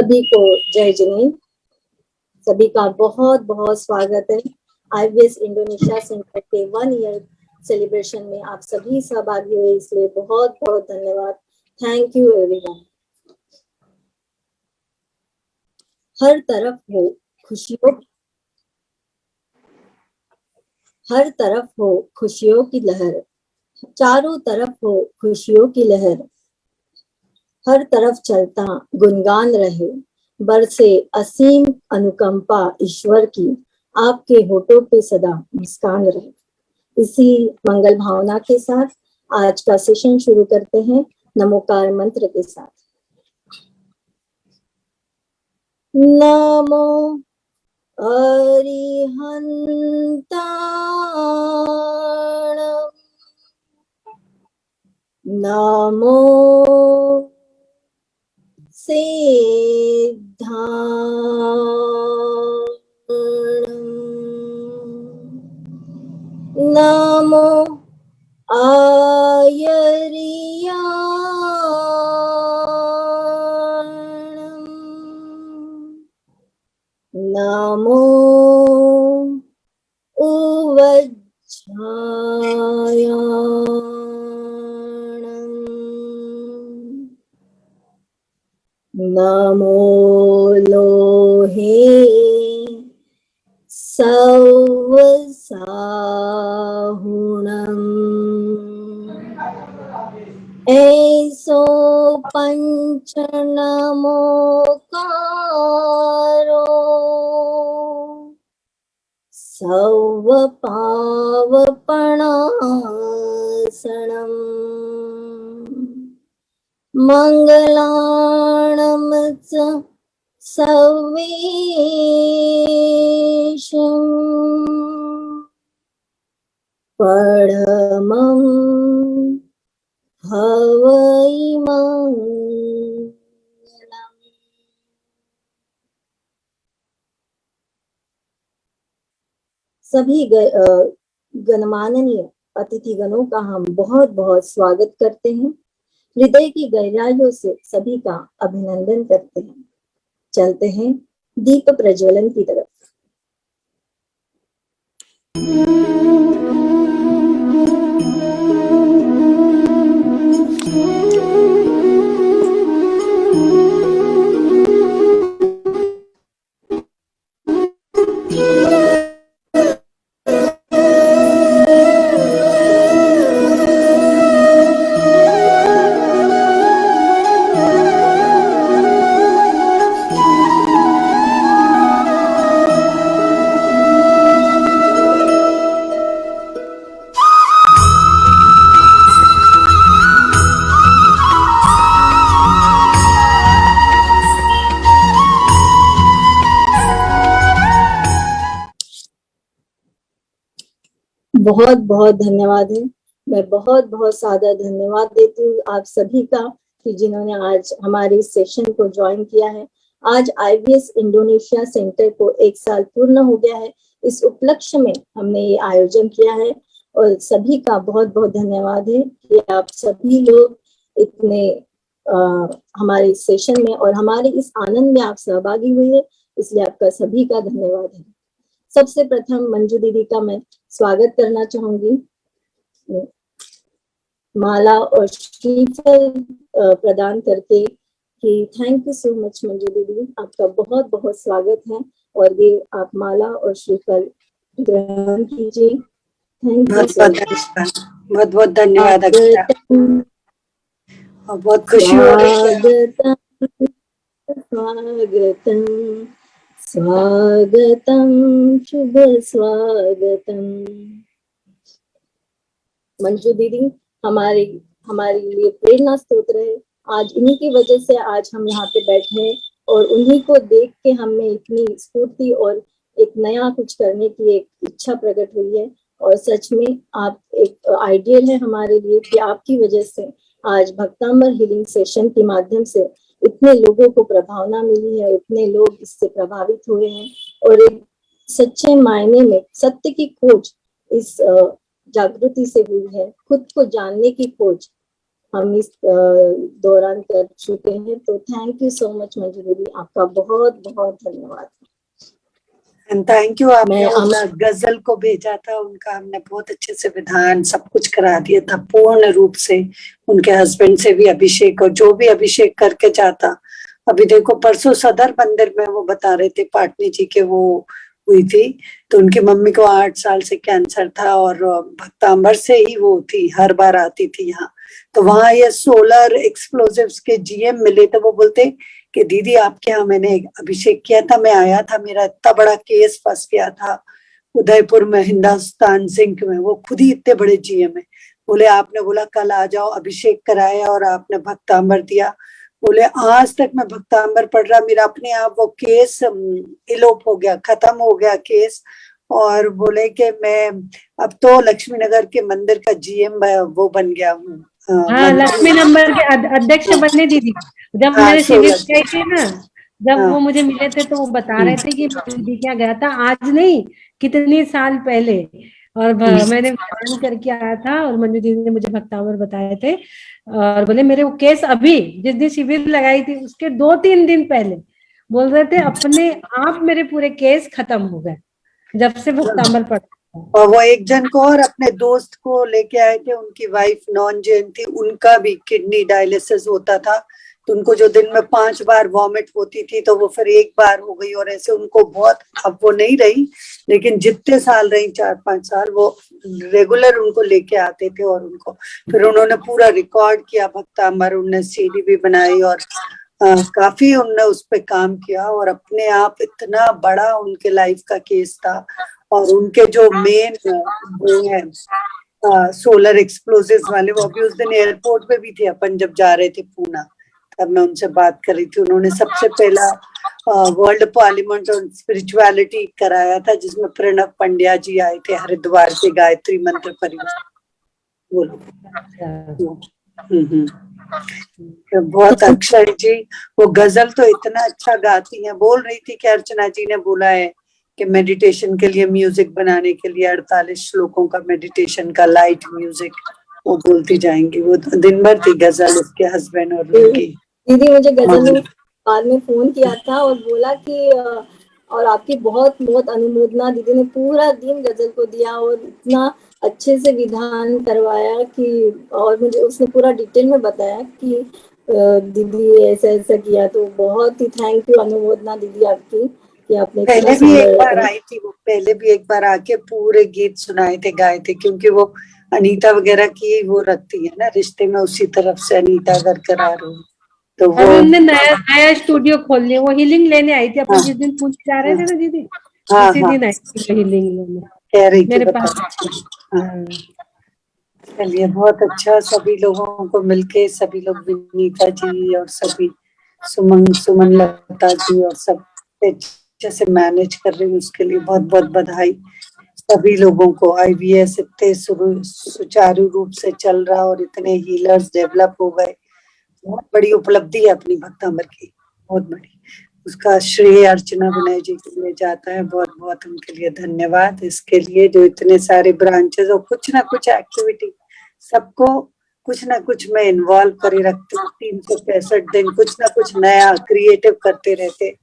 सभी को जय जिनेंद्र। सभी का बहुत बहुत स्वागत है IVS इंडोनेशिया सेंटर के 1 ईयर सेलिब्रेशन में। आप सभी सहभागी हुए इसलिए बहुत बहुत धन्यवाद। Thank you everyone. हर तरफ हो खुशियों की लहर, चारों तरफ हो खुशियों की लहर, हर तरफ चलता गुणगान रहे, बरसे असीम अनुकंपा ईश्वर की, आपके होठों पे सदा मुस्कान रहे। इसी मंगल भावना के साथ आज का सेशन शुरू करते हैं नमोकार मंत्र के साथ। नमो अरिहंताण, नमो सिद्धाणं, नमो आयर्याणं, नमो उवज्झायाणं, नमो लोहे सवसाहुणं, ऐसो पंच नमोकारो, सवपावपणासनं, मंगलाणं च सर्वेषां, परमं हवै मंगलम्। सभी गणमाननीय अतिथिगणों का हम बहुत बहुत स्वागत करते हैं। हृदय की गहराइयों से सभी का अभिनंदन करते हैं। चलते हैं दीप प्रज्वलन की तरफ। बहुत बहुत धन्यवाद है। मैं बहुत बहुत सादर धन्यवाद देती हूँ आप सभी का कि जिन्होंने आज हमारे सेशन को ज्वाइन किया है। आज IVS इंडोनेशिया सेंटर को 1 साल पूर्ण हो गया है। इस उपलक्ष्य में हमने ये आयोजन किया है और सभी का बहुत बहुत धन्यवाद है कि आप सभी लोग इतने हमारे सेशन में और हमारे इस आनंद में आप सहभागी हुए हैं, इसलिए आपका सभी का धन्यवाद है। सबसे प्रथम मंजू दीदी का मैं स्वागत करना चाहूंगी। माला और श्रीफल प्रदान करके कि thank you so much Manju दीदी, आपका बहुत बहुत स्वागत है और ये आप माला और श्रीफल ग्रहण कीजिए। थैंक यू, बहुत बहुत धन्यवाद अक्षरा, और बहुत खुशी हो रही है। स्वागतम स्वागतम शुभ स्वागतम। मंजू दीदी हमारे लिए प्रेरणा स्रोत है। आज इन्हीं की वजह से आज हम यहाँ पे बैठे हैं और उन्हीं को देख के हमें इतनी स्फूर्ति और एक नया कुछ करने की एक इच्छा प्रकट हुई है। और सच में आप एक आइडियल है हमारे लिए कि आपकी वजह से आज भक्तांबर हीलिंग सेशन के माध्यम से इतने लोगों को प्रभावना मिली है, इतने लोग इससे प्रभावित हुए हैं और एक सच्चे मायने में सत्य की खोज इस जागृति से हुई है। खुद को जानने की खोज हम इस दौरान कर चुके हैं। तो thank you so much Manju दीदी, आपका बहुत बहुत धन्यवाद। थैंक यू, आपने गजल को भेजा था, उनका हमने बहुत अच्छे से विधान सब कुछ करा दिया था पूर्ण रूप से। उनके हस्बैंड से भी अभिषेक, और जो भी अभिषेक करके जाता। अभी देखो परसों सदर मंदिर में वो बता रहे थे पाटनी जी के वो हुई थी, तो उनकी मम्मी को 8 साल से कैंसर था, और भक्तांबर से ही वो थी, हर बार आती थी यहाँ। तो वहां ये सोलर एक्सप्लोजिव्स के जीएम मिले, तो वो बोलते कि दीदी आपके यहाँ मैंने अभिषेक किया था, मैं आया था, मेरा इतना बड़ा केस फंस गया था उदयपुर में, हिंदुस्तान जिंक में, वो खुद ही इतने बड़े जीएम है। बोले आपने बोला कल आ जाओ, अभिषेक कराया और आपने भक्तांबर दिया। बोले आज तक मैं भक्तांबर पढ़ रहा, मेरा अपने आप वो केस इलोप हो गया, खत्म हो गया केस। और बोले कि मैं अब तो लक्ष्मी नगर के मंदिर का जीएम वो बन गया हूँ। हाँ, लक्ष्मी नंबर के अध्यक्ष बने दीदी। जब मैंने शिविर गई थी ना, जब वो मुझे मिले थे, तो वो बता रहे थे कि दीदी क्या गया था, आज नहीं कितने साल पहले, और मैंने ध्यान करके आया था, और मंजू दीदी ने मुझे भक्तावर बताए थे, और बोले मेरे वो केस अभी जिस दिन शिविर लगाई थी उसके 2-3 दिन पहले बोल रहे थे अपने आप मेरे पूरे केस खत्म हो गए जब से भक्तांबर पढ़। और वो एक जन को और अपने दोस्त को लेके आए थे, उनकी वाइफ नॉन जैन थी, उनका भी किडनी डायलिसिस होता था, तो उनको जो दिन में 5 बार वॉमिट होती थी, तो वो फिर 1 बार हो गई, और ऐसे उनको बहुत, अब वो नहीं रही, लेकिन जितने साल रही 4-5 साल, वो रेगुलर उनको लेके आते थे, और उनको फिर उन्होंने पूरा रिकॉर्ड किया भक्तांबर, उन्होंने सीडी भी बनाई, और काफी उनने उस पर काम किया, और अपने आप इतना बड़ा उनके लाइफ का केस था। और उनके जो मेन वो है सोलर एक्सप्लोजिव्स वाले, वो अभी उस दिन एयरपोर्ट पे भी थे, अपन जब जा रहे थे पूना, तब मैं उनसे बात कर रही थी। उन्होंने सबसे पहला वर्ल्ड पार्लियामेंट ऑन स्पिरिचुअलिटी कराया था, जिसमें प्रणब पंड्या जी आए थे, हरिद्वार के गायत्री मंत्र परिवार। बोलो। तो बहुत अक्षय जी, वो गजल तो इतना अच्छा गाती हैं। बोल रही थी कि अर्चना जी ने बोला है कि मेडिटेशन के लिए, म्यूजिक बनाने के लिए 48 श्लोकों का मेडिटेशन का लाइट म्यूजिक वो बोलती जाएंगी। वो दिन भर थी गजल, उसके हस्बैंड और उनकी दीदी। मुझे गजल ने बाद में फोन किया था और बोला कि और आपकी बहुत बहुत अनुमोदना, दीदी ने पूरा दिन गजल को दिया और इतना अच्छे से विधान करवाया कि, और मुझे उसने पूरा डिटेल में बताया कि दीदी ऐसा ऐसा किया। तो बहुत ही थैंक यू अनुमोदना दीदी आपकी कि आपने पहले भी एक बार आई थी वो, पहले भी एक बार आके पूरे गीत सुनाए थे, गाए थे, क्योंकि वो अनीता वगैरह की वो रखती है ना रिश्ते में, उसी तरफ से अनीता बरकरार हो। तो वो उन्होंने नया स्टूडियो खोल लिया, वो हीलिंग लेने आई थी अपन जिस दिन पुणे जा रहे थे ना दीदी, उसी दिन आई थी हीलिंग लेने, कह रही थी मेरे पास। चलिए बहुत अच्छा, सभी लोगों को मिलके, सभी लोग, विनीता जी और सभी सुमन लता जी और सब अच्छे से मैनेज कर रही हूँ, उसके लिए बहुत बहुत बधाई सभी लोगों को। आईवीएस इतने सुचारू रूप से चल रहा और इतने हीलर्स डेवलप हो गए, बहुत बड़ी उपलब्धि है अपनी भक्तांबर की, बहुत बड़ी। उसका श्रेय अर्चना विनय जी के लिए जाता है, बहुत बहुत उनके लिए धन्यवाद इसके लिए, जो इतने सारे ब्रांचेस और कुछ ना कुछ एक्टिविटी, सबको कुछ ना कुछ में इन्वॉल्व करे रखते हैं। 365 दिन कुछ ना कुछ नया क्रिएटिव करते रहते,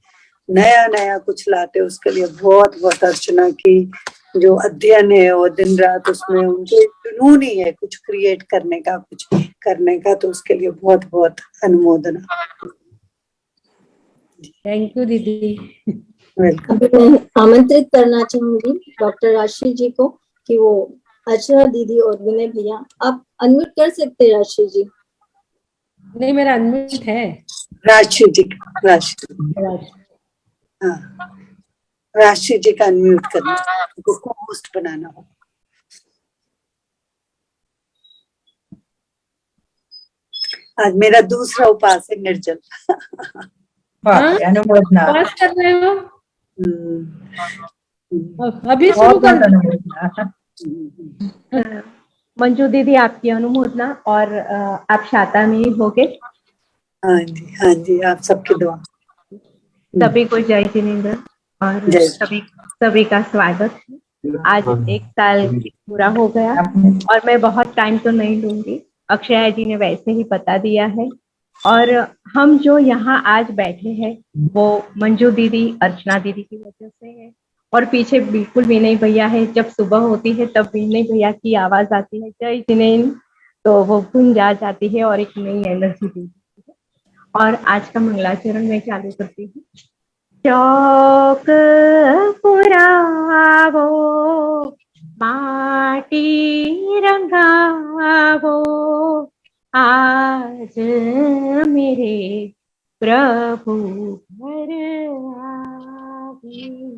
नया नया कुछ लाते, उसके लिए बहुत बहुत अर्चना की जो अध्ययन है वो दिन रात उसमें उनके जुनून ही है कुछ क्रिएट करने का, कुछ करने का, तो उसके लिए बहुत बहुत अनुमोदना। थैंक यू दीदी। वेलकम। आमंत्रित करना चाहूंगी डॉक्टर राशि जी को कि वो अर्चना दीदी और विनय भैया, आप अनम्यूट कर सकते हैं राशि जी? नहीं, मेरा अनम्यूट है। राशि जी, हाँ, राशि जी का अनम्यूट करना, उनको होस्ट बनाना हो। आज मेरा दूसरा उपास है निर्जल। उपास कर रहे हो? अभी शुरू कर। मंजू दीदी आपकी अनुमोदना, और आप शाता में हो गए। हाँ जी, हाँ जी, आप सबकी दुआ। सभी को जय जिनेंद्र और सभी का स्वागत। आज 1 साल पूरा हो गया और मैं बहुत टाइम तो नहीं लूंगी, अक्षया जी ने वैसे ही बता दिया है। और हम जो यहाँ आज बैठे हैं वो मंजू दीदी, अर्चना दीदी की वजह से है। और पीछे बिल्कुल विनय भैया है, जब सुबह होती है तब विनय भैया की आवाज आती है जय जिनेन्द्र, तो वो गुंजा जाती है और एक नई एनर्जी देती है। और आज का मंगलाचरण मैं चालू करती हूँ। चौक पुरावो, माटी रंगावो, आज मेरे प्रभु घर आएंगे,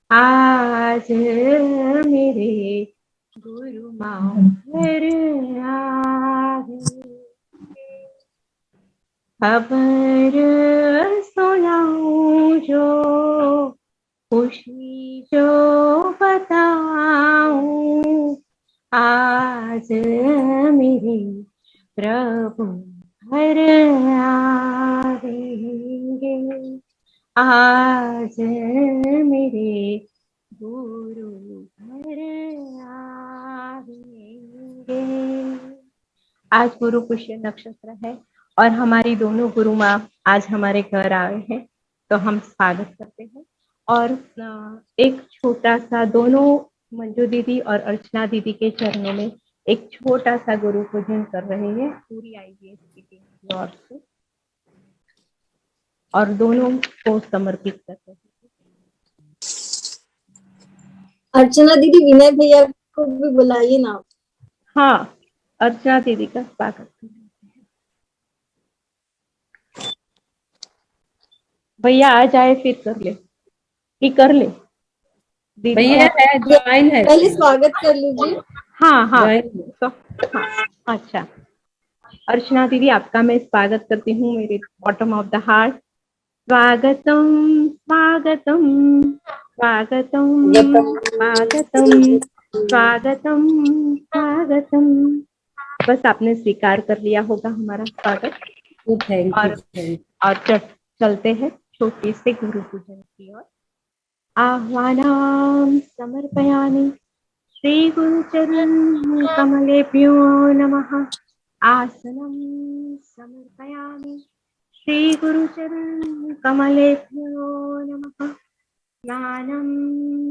आज मेरे गुरु माँ घर आएंगे। खबर सुनाऊं जो, खुशी जो बताऊं, आज मेरे प्रभु घर आएंगे, आज मेरे गुरु घर आएंगे। आज गुरु पुष्य नक्षत्र है और हमारी दोनों गुरु माँ आज हमारे घर आए हैं, तो हम स्वागत करते हैं। और एक छोटा सा, दोनों मंजू दीदी और अर्चना दीदी के चरणों में एक छोटा सा गुरु पूजन कर रहे हैं पूरी IVS की टीम की ओर से, और दोनों को समर्पित करते हैं। अर्चना दीदी, विनय भैया को भी बुलाइए ना। हाँ, अर्चना दीदी का स्वागत करते हैं। भैया आ जाए फिर कर ले, कि कर ले भैया है, ज्वाइन है, पहले स्वागत कर लीजिए। हाँ हाँ, ज्वाइन। तो हाँ, अच्छा। अर्चना दीदी, आपका मैं स्वागत करती हूँ मेरे बॉटम ऑफ द हार्ट। स्वागतम स्वागतम स्वागतम स्वागतम स्वागतम स्वागतम। बस आपने स्वीकार कर लिया होगा हमारा स्वागत। थैंक और यू। चलते हैं छोटी से गुरु पूजन की ओर। आह्वानां समर्पयामि श्री गुरुचरण कमलेभ्यो नमः। आसनं समर्पयामि श्री गुरुचरण कमलेभ्यो नमः। स्नानं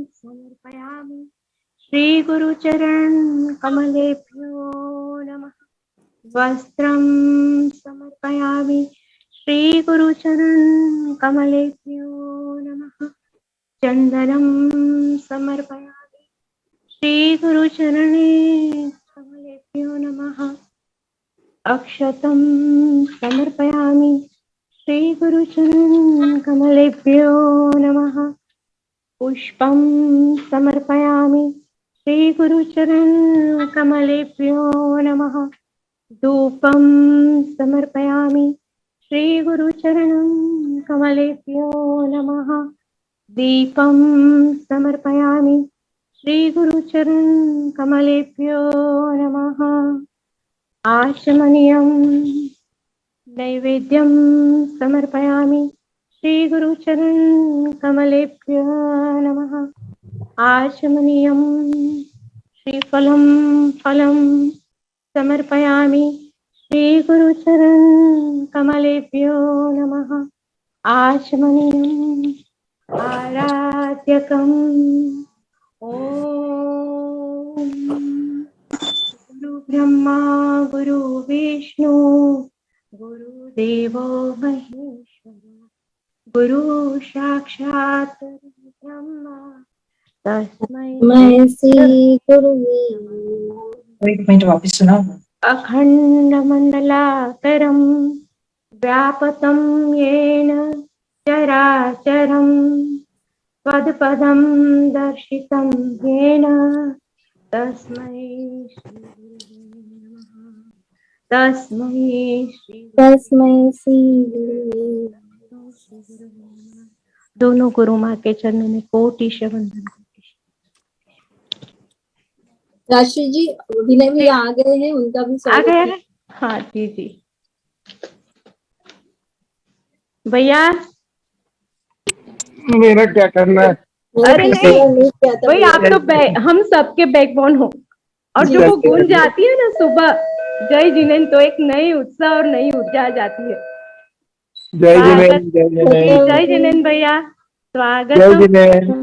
समर्पयामि श्री गुरुचरण कमलेभ्यो नमः। वस्त्रं समर्पयामि श्री गुरुचरण कमलेभ्यो नमः। चंदनं समर्पयामि श्री गुरुचरणे कमलेभ्यो नमः। अक्षतं समर्पयामि श्री गुरुचरण कमलेभ्यो नमः। पुष्पं समर्पयामि श्री गुरुचरण कमलेभ्यो नमः। धूपं समर्पयामि श्री गुरुचरणं कमलेभ्यो नमः। दीपं समर्पयामि श्री गुरुचरण कमलेभ्यो नमः। आचमनीयं नैवेद्यं समर्पयामि श्री गुरुचरण कमलेभ्यो नमः। आचमनीयं श्रीफलं फलं समर्पयामि श्री गुरुचरण कमलेभ्यो नमः। आचमनीयं आराध्यकम् ॐ गुरु ब्रह्मा गुरु विष्णु गुरुदेवो महेश्वर गुरु साक्षात् ब्रह्मा तस्मै श्री गुरुवे एक मिनट वापस सुनाओ। अखण्डमण्डलाकारं व्यापतं येन चराचरं त्वत्पदं दर्शितं येन तस्मै श्री गुरुवे नमः। तस्मै श्री गुरुवे नमः। दोनों गुरु माँ के चरणों में कोटि वंदन। राशि जी, विनय भी आ गए हैं, उनका भी आ स्वागत गया है। है? हाँ जी जी। भैया मेरा क्या करना है? अरे नहीं नहीं क्या था भाई, आप तो हम सबके बैकबोन हो। और जो वो गूंज जाती है ना सुबह, जय जिनेंद्र, तो एक नई उत्साह और नई ऊर्जा आ जाती है। जय जिनेंद्र, जय जिनेंद्र भैया, स्वागतम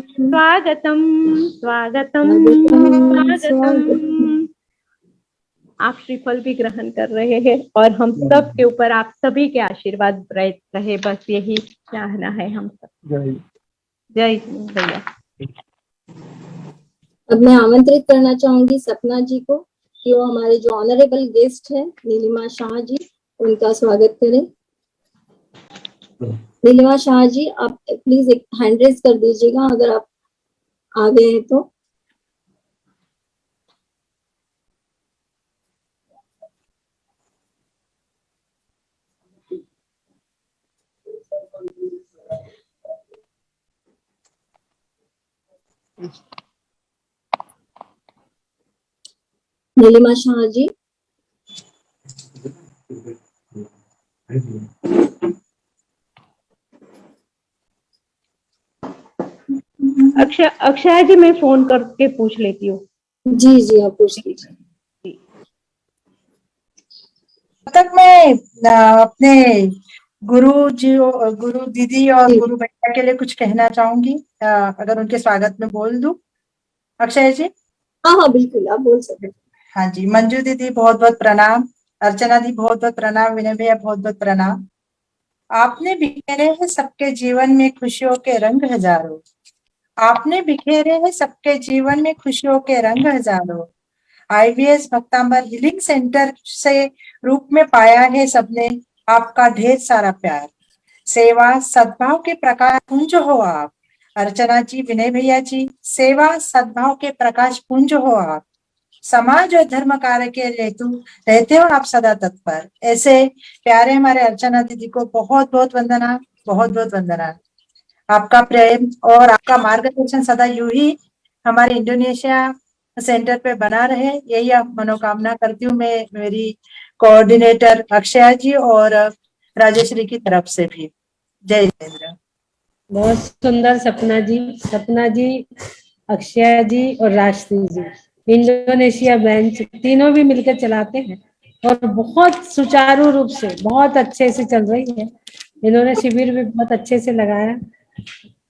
स्वागतम स्वागतम स्वागतम। आप श्रीफल भी ग्रहण कर रहे हैं और हम सब के ऊपर आप सभी के आशीर्वाद रहे, बस यही चाहना है हम सब। जय भैया। अब मैं आमंत्रित करना चाहूंगी सपना जी को कि वो हमारे जो ऑनरेबल गेस्ट है नीलिमा शाह जी, उनका स्वागत करें। नीलिमा शाह जी, आप प्लीज एक हैंड रेज कर दीजिएगा अगर आप आ गए हैं तो। नीलिमा शाह जी, अक्षय जी, मैं फोन करके पूछ लेती हूँ। जी जी आप पूछ लीजिए। तब तक मैं अपने गुरु जी, गुरु दीदी और गुरु भैया के लिए कुछ कहना चाहूंगी, अगर उनके स्वागत में बोल दूं। अक्षय जी। हाँ हाँ बिल्कुल, आप बोल सकते हैं। हाँ जी, मंजू दीदी बहुत बहुत प्रणाम, अर्चना दी बहुत बहुत प्रणाम, विनय भैया बहुत बहुत प्रणाम। आपने बिखेरे हैं सबके जीवन में खुशियों के रंग हजारों, आपने बिखेरे हैं सबके जीवन में खुशियों के रंग हजारों। आईवीएस भक्तांबर हीलिंग सेंटर से रूप में पाया है सबने आपका ढेर सारा प्यार। सेवा सद्भाव के प्रकाश पुंज हो आप। अर्चना जी, विनय भैया जी, सेवा सद्भाव के प्रकाश पुंज हो आप। समाज और धर्म कार्य के हेतु रहते हो आप सदा तत्पर। ऐसे प्यारे हमारे अर्चना दीदी को बहुत बहुत वंदना, बहुत बहुत वंदना। आपका प्रेम और आपका मार्गदर्शन सदा यूं ही हमारे इंडोनेशिया सेंटर पे बना रहे, यही आप मनोकामना करती हूँ मैं, मेरी कोऑर्डिनेटर अक्षय जी और राजेश्वरी की तरफ से भी। जय जिनेंद्र। बहुत सुंदर सपना जी, अक्षय जी और राजश्री जी, इंडोनेशिया ब्रांच तीनों भी मिलकर चलाते हैं और बहुत सुचारू रूप से बहुत अच्छे से चल रही है। इन्होंने शिविर भी बहुत अच्छे से लगाया।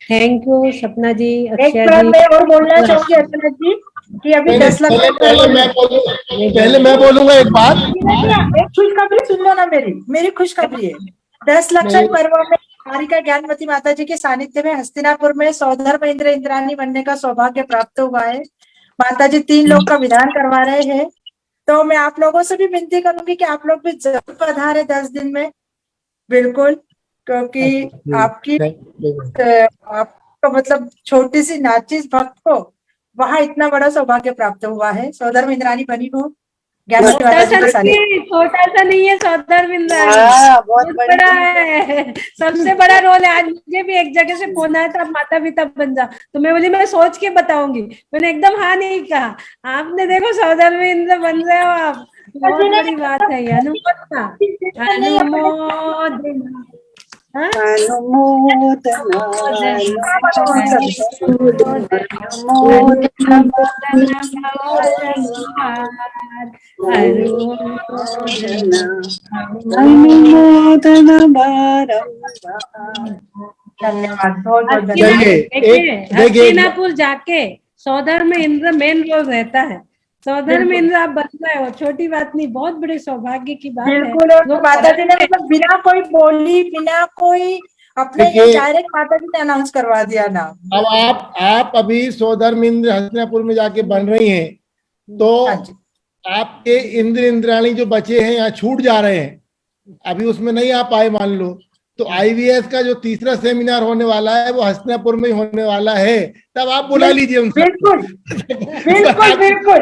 थैंक यू सपना जी, अक्षय जी। मैं और बोलना चाहूंगी अर्चना जी कि अभी 10 लाख पहले मैं बोलूंगा एक बात। एक खुशखबरी सुन लो ना, मेरी खुशखबरी है। 10 लक्षण पर्व में कारिका ज्ञानवती माता जी के सानिध्य में हस्तिनापुर में सौधर्म इंद्र इंद्राणी बनने का सौभाग्य प्राप्त हुआ है। माता जी 3 लोग का विधान करवा रहे हैं, तो मैं आप लोगों से भी विनती करूंगी कि आप लोग भी जरूर पधारे 10 दिन में, बिल्कुल, क्योंकि आपकी आपको मतलब छोटी सी नाचिस भक्त को वहां इतना बड़ा सौभाग्य प्राप्त हुआ है। सौधर्म इंद्राणी बनी हो, छोटा सा नहीं है सौधर्म इंद्राणी, बहुत बड़ा है, सबसे बड़ा रोल है। आज मुझे भी एक जगह से फोन आया था, माता पिता बन जा, तो मैं बोली मैं सोच के बताऊंगी, मैंने एकदम हाँ नहीं कहा। आपने देखो सौधर्म इंद्र बन रहे हो आप, बहुत बड़ी बात है। अनुमोदना हस्तिनापुर जाके सौधर्म इंद्र मेन रोल रहता है। सौधर्म इंद्र आप बन रहे हो, छोटी बात नहीं, बहुत बड़े सौभाग्य की बात है। माता जी ने मतलब बिना कोई बोली, बिना कोई अपने डायरेक्ट माता जी ने अनाउंस करवा दिया ना। अब आप अभी सौधर्म इंद्र हस्तिनापुर में जाके बन रही हैं, तो आपके इंद्र इंद्राणी जो बचे हैं यहाँ छूट जा रहे हैं, अभी उसमें नहीं आ पाए मान लो, तो आईवीएस का जो तीसरा सेमिनार होने वाला है वो हस्तिनापुर में ही होने वाला है, तब आप बुला लीजिए उनसे। बिल्कुल बिल्कुल बिल्कुल,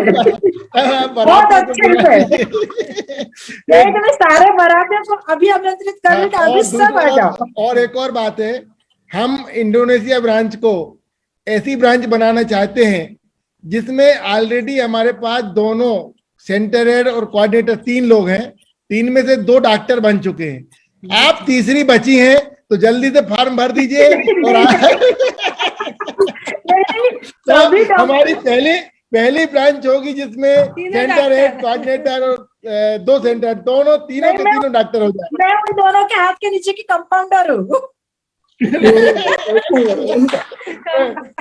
बहुत अच्छे से मैं सारे मराठे को अभी आमंत्रित कर अभी सब आ जाओ। और एक और बात है, हम इंडोनेशिया ब्रांच को ऐसी ब्रांच बनाना चाहते हैं जिसमें ऑलरेडी हमारे पास दोनों सेंटर हेड और कोऑर्डिनेटर 3 लोग हैं, 3 में से 2 डॉक्टर बन चुके हैं, आप तीसरी बची हैं, तो जल्दी से फॉर्म भर दीजिए। और तो हमारी पहली ब्रांच होगी जिसमें सेंटर हेड, कोऑर्डिनेटर और 2 सेंटर, दोनों तीनों के तीनों डॉक्टर हो जाए। मैं उन दोनों के हाथ के नीचे की कंपाउंडर हूँ।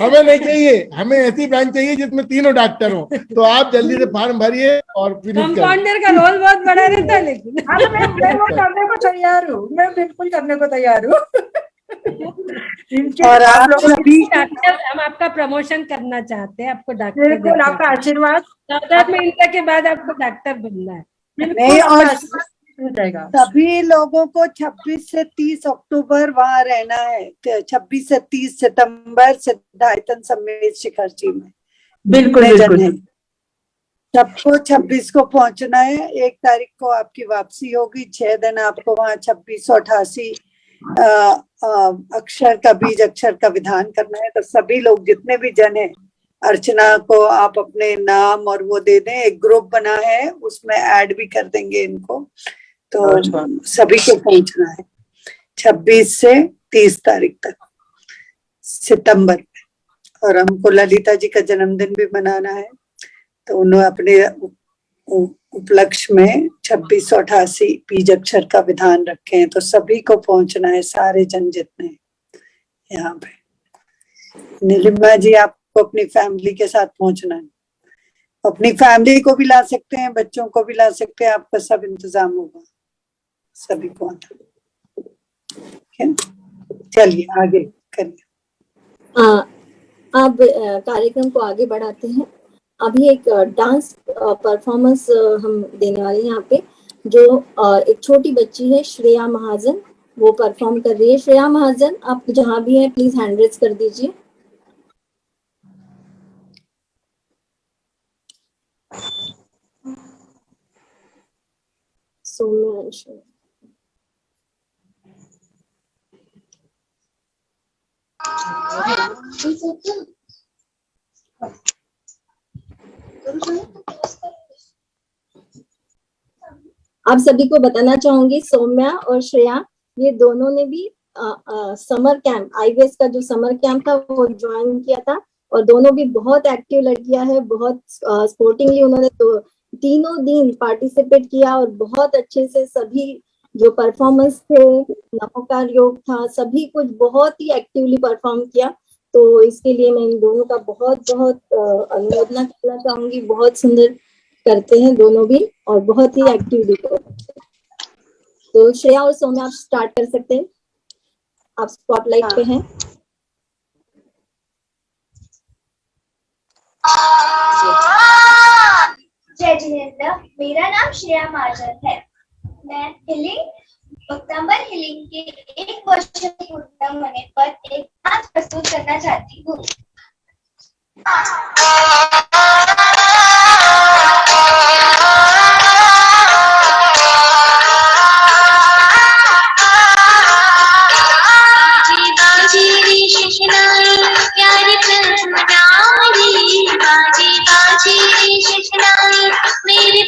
हमें नहीं चाहिए, हमें ऐसी ब्रांच चाहिए जिसमें तीनों डॉक्टर हो। तो आप जल्दी से फॉर्म भरिए और कंपाउंडर का रोल बहुत बड़ा रहता है, लेकिन मैं वो करने को तैयार हूँ, मैं बिल्कुल करने को तैयार हूँ। और आप लोग सभी डॉक्टर, हम आपका प्रमोशन करना चाहते हैं, आपको डॉक्टर, बिल्कुल आपका आशीर्वाद, 14 महीने के बाद आपको डॉक्टर बनना है। नहीं, और सभी लोगों को 26 से 30 अक्टूबर वहाँ रहना है, 26 से 30 सितंबर सिद्धार्थन समेत शिखर जी में। बिल्कुल सबको 26 को पहुंचना है। 1 तारीख को आपकी वापसी होगी, 6 दिन आपको वहाँ 2688 अक्षर का बीज अक्षर का विधान करना है। तो सभी लोग जितने भी जन है, अर्चना को आप अपने नाम और वो दे दें, एक ग्रुप बना है उसमें ऐड भी कर देंगे इनको, तो सभी को पहुंचना है 26 से 30 तारीख तक सितंबर में। और हमको ललिता जी का जन्मदिन भी मनाना है, तो उन्होंने अपने उपलक्ष्य में 2688 बीज अक्षर का विधान रखे हैं। तो सभी को पहुंचना है, सारे जन जितने यहाँ पे। नीलिमा जी आपको अपनी फैमिली के साथ पहुंचना है, अपनी फैमिली को भी ला सकते हैं, बच्चों को भी ला सकते हैं, आपका सब इंतजाम होगा, सभी को आना। चलिए आगे करिए। अब कार्यक्रम को आगे बढ़ाते हैं। अभी एक डांस परफॉर्मेंस हम देने वाले हैं यहाँ पे, जो एक छोटी बच्ची है श्रेया महाजन, वो परफॉर्म कर रही है। श्रेया महाजन, आप जहाँ भी हैं प्लीज हैंड रेज कर दीजिए। आप सभी को बताना चाहूंगी, सौम्या और श्रेया ये दोनों ने भी समर कैंप, आईवीएस का जो समर कैंप था वो ज्वाइन किया था, और दोनों भी बहुत एक्टिव लड़कियां है, बहुत स्पोर्टिंगली उन्होंने तो तीनों दिन पार्टिसिपेट किया, और बहुत अच्छे से सभी जो परफॉर्मेंस थे, नमोकार योग था, सभी कुछ बहुत ही एक्टिवली परफॉर्म किया। तो इसके लिए मैं इन दोनों का बहुत बहुत अनुमोदना करना चाहूंगी। बहुत सुंदर करते हैं दोनों भी, और बहुत ही एक्टिवली करते हैं। तो श्रेया और सौम्या आप स्टार्ट कर सकते हैं, आप स्पॉटलाइट पे हैं। जय जिनेंद्र, मेरा नाम श्रेया महाजन है। मैं उत्तमबर हिलिंग के 1 वर्ष पूर्ण होने पर एक नाच प्रस्तुत करना चाहती हूँ। मेरी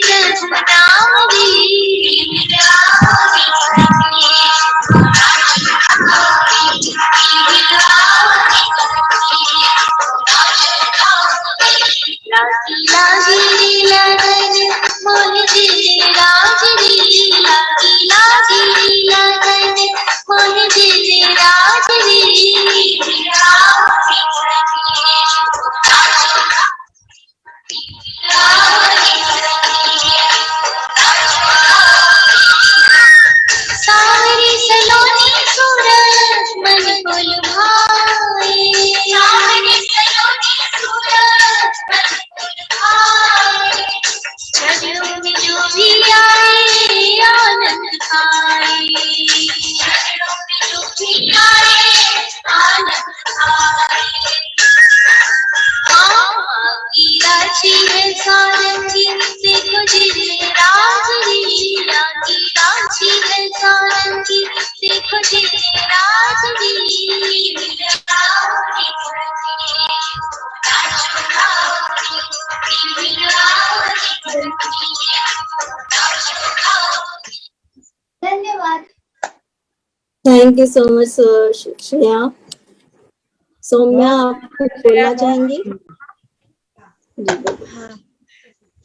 धन्यवाद। Thank you so much Shreya. Saumya, आप कुछ बोलना चाहेंगी? जी बोलिए। हाँ,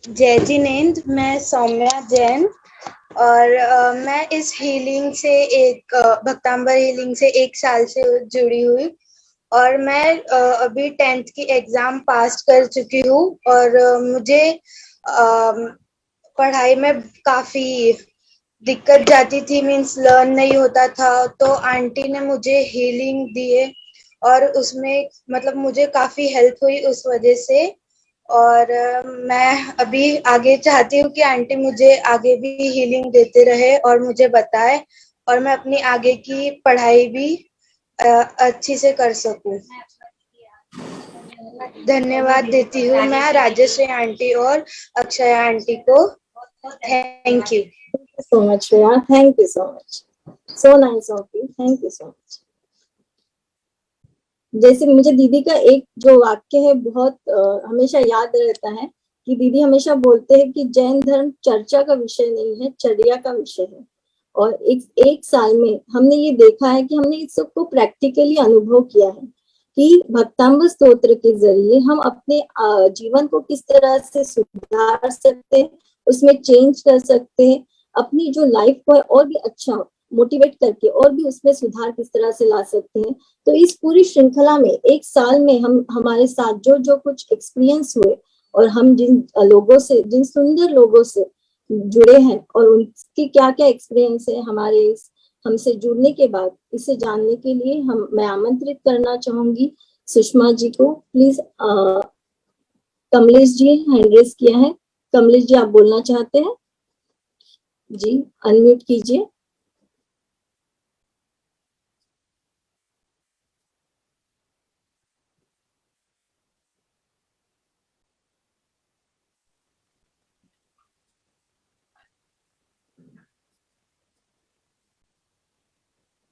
जय जिनेंद्र, मैं सौम्या जैन और मैं इस हीलिंग से भक्तांबर हीलिंग से 1 साल से जुड़ी हुई और मैं अभी 10th की एग्जाम पास कर चुकी हूँ और मुझे पढ़ाई में काफी दिक्कत जाती थी, मीन्स लर्न नहीं होता था, तो आंटी ने मुझे हीलिंग दिए और उसमें मतलब मुझे काफी हेल्प हुई उस वजह से। और मैं अभी आगे चाहती हूँ कि आंटी मुझे आगे भी हीलिंग देते रहे और मुझे बताए और मैं अपनी आगे की पढ़ाई भी अच्छी से कर सकूं। धन्यवाद देती हूँ मैं राजश्री आंटी और अक्षया आंटी को। Thank you so much, Shreya. Thank you so much. So nice of you. Thank you so much. जैसे मुझे दीदी का एक जो वाक्य है बहुत हमेशा याद रहता है कि दीदी हमेशा बोलते हैं कि जैन धर्म चर्चा का विषय नहीं है, चर्या का विषय है। और एक साल में हमने ये देखा है कि हमने इस सबको प्रैक्टिकली अनुभव किया है कि भक्तांबर स्तोत्र के जरिए हम अपने जीवन को किस तरह से सुधार सकते हैं, उसमें चेंज कर सकते हैं, अपनी जो लाइफ को है और भी अच्छा मोटिवेट करके और भी उसमें सुधार किस तरह से ला सकते हैं। तो इस पूरी श्रृंखला में 1 साल में हम हमारे साथ जो कुछ एक्सपीरियंस हुए और हम जिन लोगों से, जिन सुंदर लोगों से जुड़े हैं और उनकी क्या क्या एक्सपीरियंस है हमारे हमसे जुड़ने के बाद, इसे जानने के लिए मैं आमंत्रित करना चाहूंगी सुषमा जी को। Please Kamlesh ji hand raise किया है। कमलेश जी आप बोलना चाहते हैं? जी अनम्यूट कीजिए।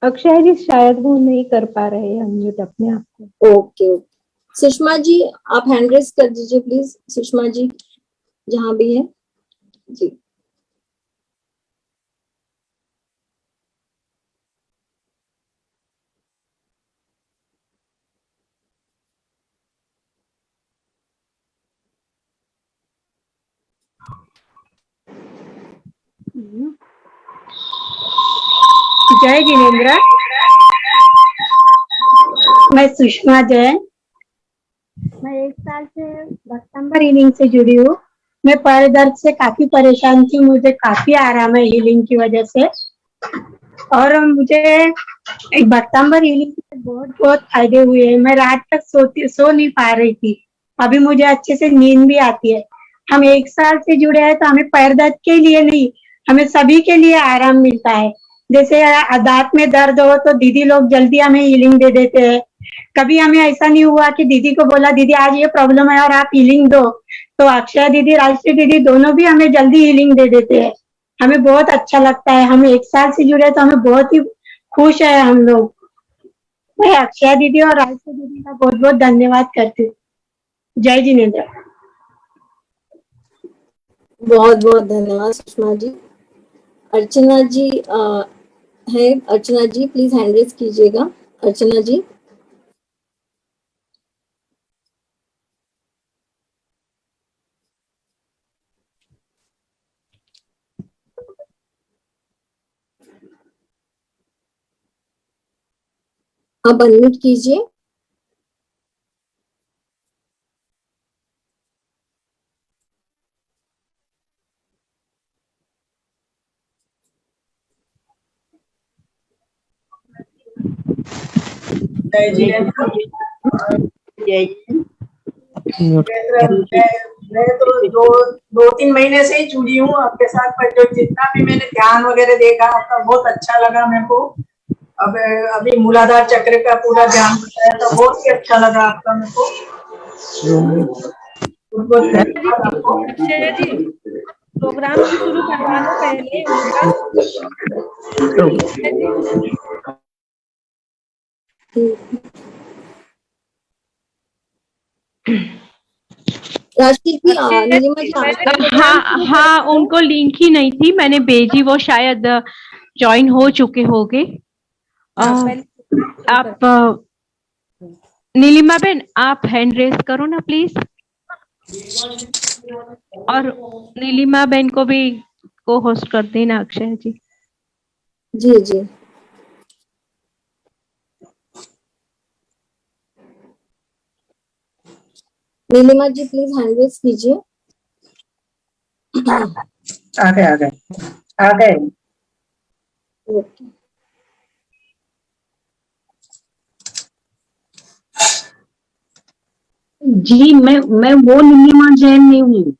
अक्षय जी शायद वो नहीं कर पा रहे हैं अनम्यूट अपने आप को। ओके सुषमा जी आप हैंड रेज कर दीजिए प्लीज। सुषमा जी जहां भी है जी। जय जिनेंद्र, मैं सुषमा जैन। मैं 1 साल से भक्तांबर हीलिंग से जुड़ी हूँ। मैं पैर दर्द से काफी परेशान थी, मुझे काफी आराम है हीलिंग की वजह से और मुझे भक्तांबर हीलिंग से बहुत फायदे हुए हैं। मैं रात तक सो नहीं पा रही थी, अभी मुझे अच्छे से नींद भी आती है। हम 1 साल से जुड़े हैं तो हमें पैर दर्द के लिए नहीं, हमें सभी के लिए आराम मिलता है। जैसे दांत में दर्द हो तो दीदी लोग जल्दी हमें हीलिंग दे देते हैं। कभी हमें ऐसा नहीं हुआ कि दीदी को बोला दीदी आज ये प्रॉब्लम है और आप हीलिंग दो, तो अक्षय दीदी राजश्री दीदी दोनों भी हमें जल्दी हीलिंग दे देते हैं। हमें बहुत अच्छा लगता है। हम 1 साल से जुड़े तो हमें बहुत ही खुश है हम लोग। मैं अक्षय दीदी और राजश्री दीदी का बहुत बहुत धन्यवाद करती हूँ। जय जिनेंद्र। बहुत बहुत धन्यवाद सुषमा जी। अर्चना जी है, अर्चना जी प्लीज हैंड रेज कीजिएगा। अर्चना जी आप अनम्यूट कीजिए। मैं तो 2-3 महीने से ही जुड़ी हूँ आपके साथ, पर जो जितना भी मैंने ध्यान वगैरह देखा आपका बहुत अच्छा लगा मेरे को। अब अभी मूलाधार चक्र का पूरा ध्यान बताया तो बहुत ही अच्छा लगा आपका मेरे को। अक्षय जी प्रोग्राम शुरू करवा दो पहले उनका। हाँ उनको लिंक ही नहीं थी, मैंने भेजी, वो शायद ज्वाइन हो चुके होंगे। आप नीलिमा बेन आप हैंड रेज करो ना प्लीज। और नीलिमा बहन को भी को होस्ट कर देना अक्षय जी। जी जी। नीलिमा जी प्लीज हैंड रेज कीजिए। आ गए। ओके। जी मैं वो नीलिमा जैन नहीं हूँ।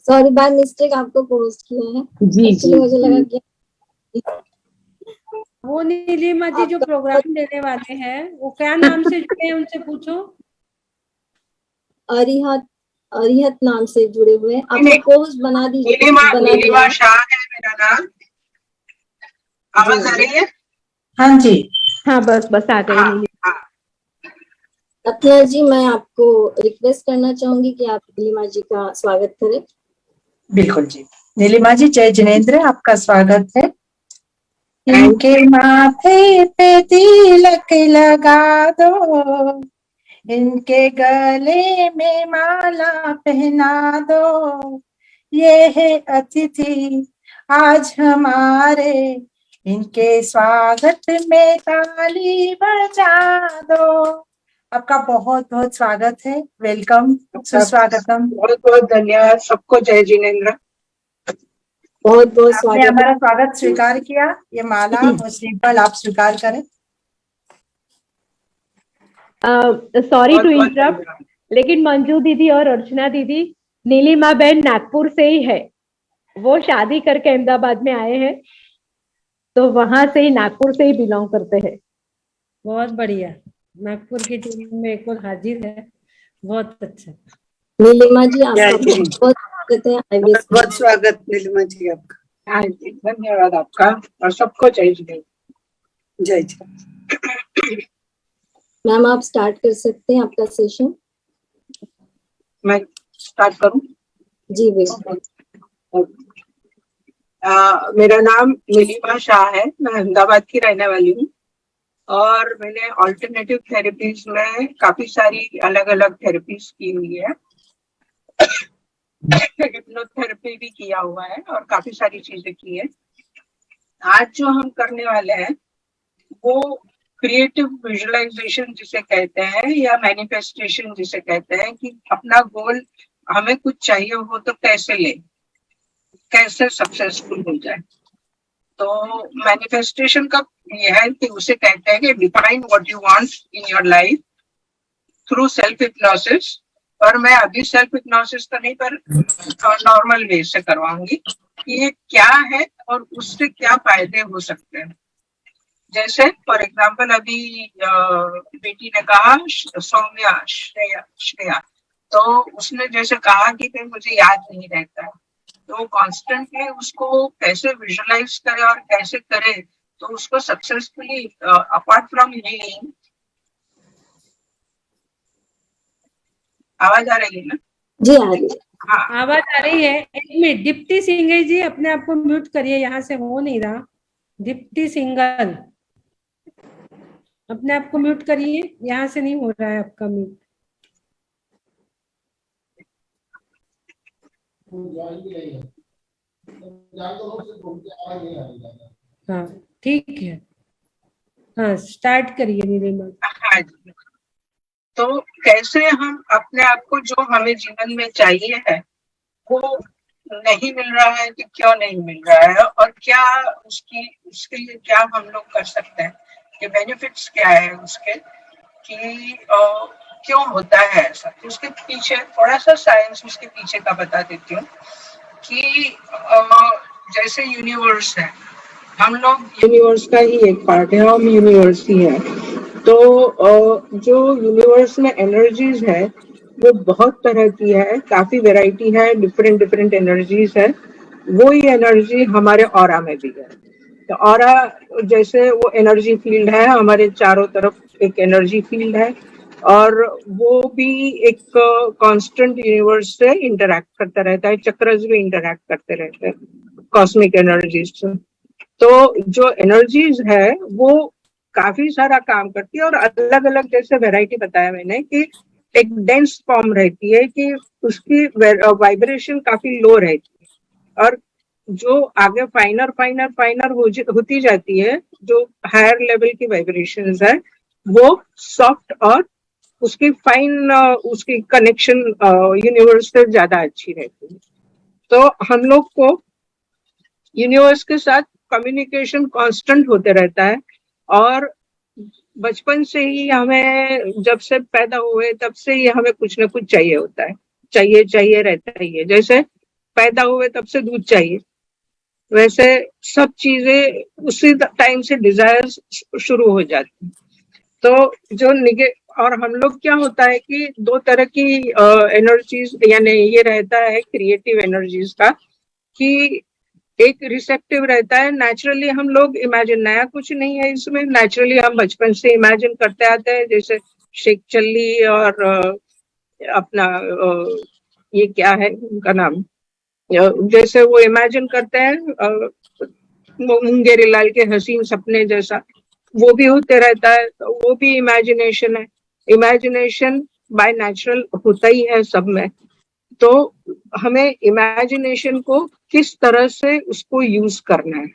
सॉरी बाय मिस्टेक आपको पोस्ट किया है। जी एक्चुअली मुझे लगा कि वो नीलिमा जी जो प्रोग्राम देने वाले हैं वो क्या नाम से जुड़े हैं उनसे पूछो। अरिहत नाम से जुड़े हुए हैं। आपको पोस्ट बना दीजिए। नीलिमा शाह है मेरा नाम। आवाज आ रही है? हाँ जी। हाँ बस आ गई। रत्ना जी मैं आपको रिक्वेस्ट करना चाहूंगी कि आप नीलिमा जी का स्वागत करें। बिल्कुल जी। नीलिमा जी जय जिनेंद्र, आपका स्वागत है। इनके माथे पे तिलक लगा दो, इनके गले में माला पहना दो, ये है अतिथि आज हमारे, इनके स्वागत में ताली बजा दो। आपका बहुत बहुत स्वागत है। वेलकम, सुस्वागतम। बहुत बहुत धन्यवाद सबको। जय जिनेंद्र। बहुत बहुत आपने स्वागत। हमारा स्वागत स्वीकार किया। ये माला और श्रीफल आप स्वीकार करें। सॉरी टू इंटरप्ट, लेकिन मंजू दीदी और अर्चना दीदी नीलिमा बहन नागपुर से ही है। वो शादी करके अहमदाबाद में आए हैं, तो वहां से ही नागपुर से ही बिलोंग करते हैं। बहुत बढ़िया। नागपुर की टीम में एक और हाजिर है। बहुत अच्छा। नीलिमा जी आपका बहुत स्वागत है। बहुत स्वागत नीलिमा जी आपका। हाँ जी, धन्यवाद आपका और सबको जय जिनेंद्र। जय जिनेंद्र। मैम आप स्टार्ट कर सकते हैं आपका सेशन। मैं स्टार्ट करूं? जी बिल्कुल। मेरा नाम नीलिमा शाह है। मैं अहमदाबाद की रहने वाली हूँ और मैंने ऑल्टरनेटिव थेरेपीज में काफी सारी अलग अलग थेरेपीज की हुई है। हिप्नोथेरेपी भी किया हुआ है और काफी सारी चीजें की है। आज जो हम करने वाले हैं वो क्रिएटिव विजुअलाइजेशन जिसे कहते हैं या मैनिफेस्टेशन जिसे कहते हैं कि अपना गोल हमें कुछ चाहिए हो तो कैसे ले, कैसे सक्सेसफुल हो जाए। तो मैनिफेस्टेशन का यह है कि उसे कहते हैं कि define what you want in your life through self hypnosis. और मैं अभी सेल्फ हिप्नोसिस तो नहीं पर नॉर्मल वे से करवाऊंगी कि ये क्या है और उससे क्या फायदे हो सकते हैं। जैसे फॉर एग्जाम्पल अभी बेटी ने कहा सौम्या श्रेया, तो उसने जैसे कहा कि मुझे याद नहीं रहता, तो कॉन्स्टेंटली उसको कैसे विजुअलाइज करे और कैसे करे तो उसको सक्सेसफुली अपार्ट फ्रॉम हीलिंग। आवाज आ रही है ना? जी आ रही है। हाँ आवाज आ रही है। एक मिनट, दीप्ति सिंघल जी अपने आप को म्यूट करिए, यहाँ से हो नहीं रहा। दीप्ति सिंघल अपने आप को म्यूट करिए, यहाँ से नहीं हो रहा है आपका म्यूट। हाँ ठीक है। हाँ स्टार्ट करिए नीलिमा। हाँ जी। तो कैसे हम अपने आप को जो हमें जीवन में चाहिए है वो नहीं मिल रहा है कि क्यों नहीं मिल रहा है और क्या उसके लिए क्या हम लोग कर सकते हैं, कि बेनिफिट्स क्या है उसके, कि क्यों होता है ऐसा। उसके पीछे थोड़ा सा साइंस उसके पीछे का बता देती हूँ कि जैसे यूनिवर्स है, हम लोग यूनिवर्स का ही एक पार्ट है, हम यूनिवर्स ही है। तो जो यूनिवर्स में एनर्जीज है वो बहुत तरह की है, काफी वैरायटी है, डिफरेंट एनर्जीज है। वो ही एनर्जी हमारे ऑरा में भी है। तो ऑरा जैसे वो एनर्जी फील्ड है, हमारे चारों तरफ एक एनर्जी फील्ड है और वो भी एक कांस्टेंट यूनिवर्स से इंटरैक्ट करता रहता है। चक्रस भी इंटरैक्ट करते रहते हैं कॉस्मिक एनर्जीज से। तो जो एनर्जीज है वो काफी सारा काम करती है और अलग अलग, जैसे वैरायटी बताया मैंने कि एक डेंस फॉर्म रहती है कि उसकी वाइब्रेशन काफी लो रहती है, और जो आगे फाइनर फाइनर फाइनर होती जाती है, जो हायर लेवल की वाइब्रेशंस है, वो सॉफ्ट और उसकी फाइन उसकी कनेक्शन यूनिवर्स से ज्यादा अच्छी रहती है। तो हम लोग को यूनिवर्स के साथ कम्युनिकेशन कांस्टेंट होते रहता है, और बचपन से ही हमें, जब से पैदा हुए तब से ही हमें कुछ ना कुछ चाहिए होता है, चाहिए चाहिए रहता ही है। जैसे पैदा हुए तब से दूध चाहिए, वैसे सब चीजें उसी टाइम से डिजायर्स शुरू हो जाती हैं। तो जो और हम लोग क्या होता है कि दो तरह की एनर्जीज, यानी ये रहता है क्रिएटिव एनर्जीज का, कि एक रिसेप्टिव रहता है। नेचुरली हम लोग इमेजिन, नया कुछ नहीं है इसमें, नेचुरली हम बचपन से इमेजिन करते आते हैं, जैसे शेख चल्ली और अपना ये क्या है उनका नाम, जैसे वो इमेजिन करते हैं मुंगेरी लाल के हसीन सपने जैसा, वो भी होते रहता है। तो वो भी इमेजिनेशन है। इमेजिनेशन बाय नेचुरल होता ही है सब में। तो हमें इमेजिनेशन को किस तरह से उसको यूज करना है,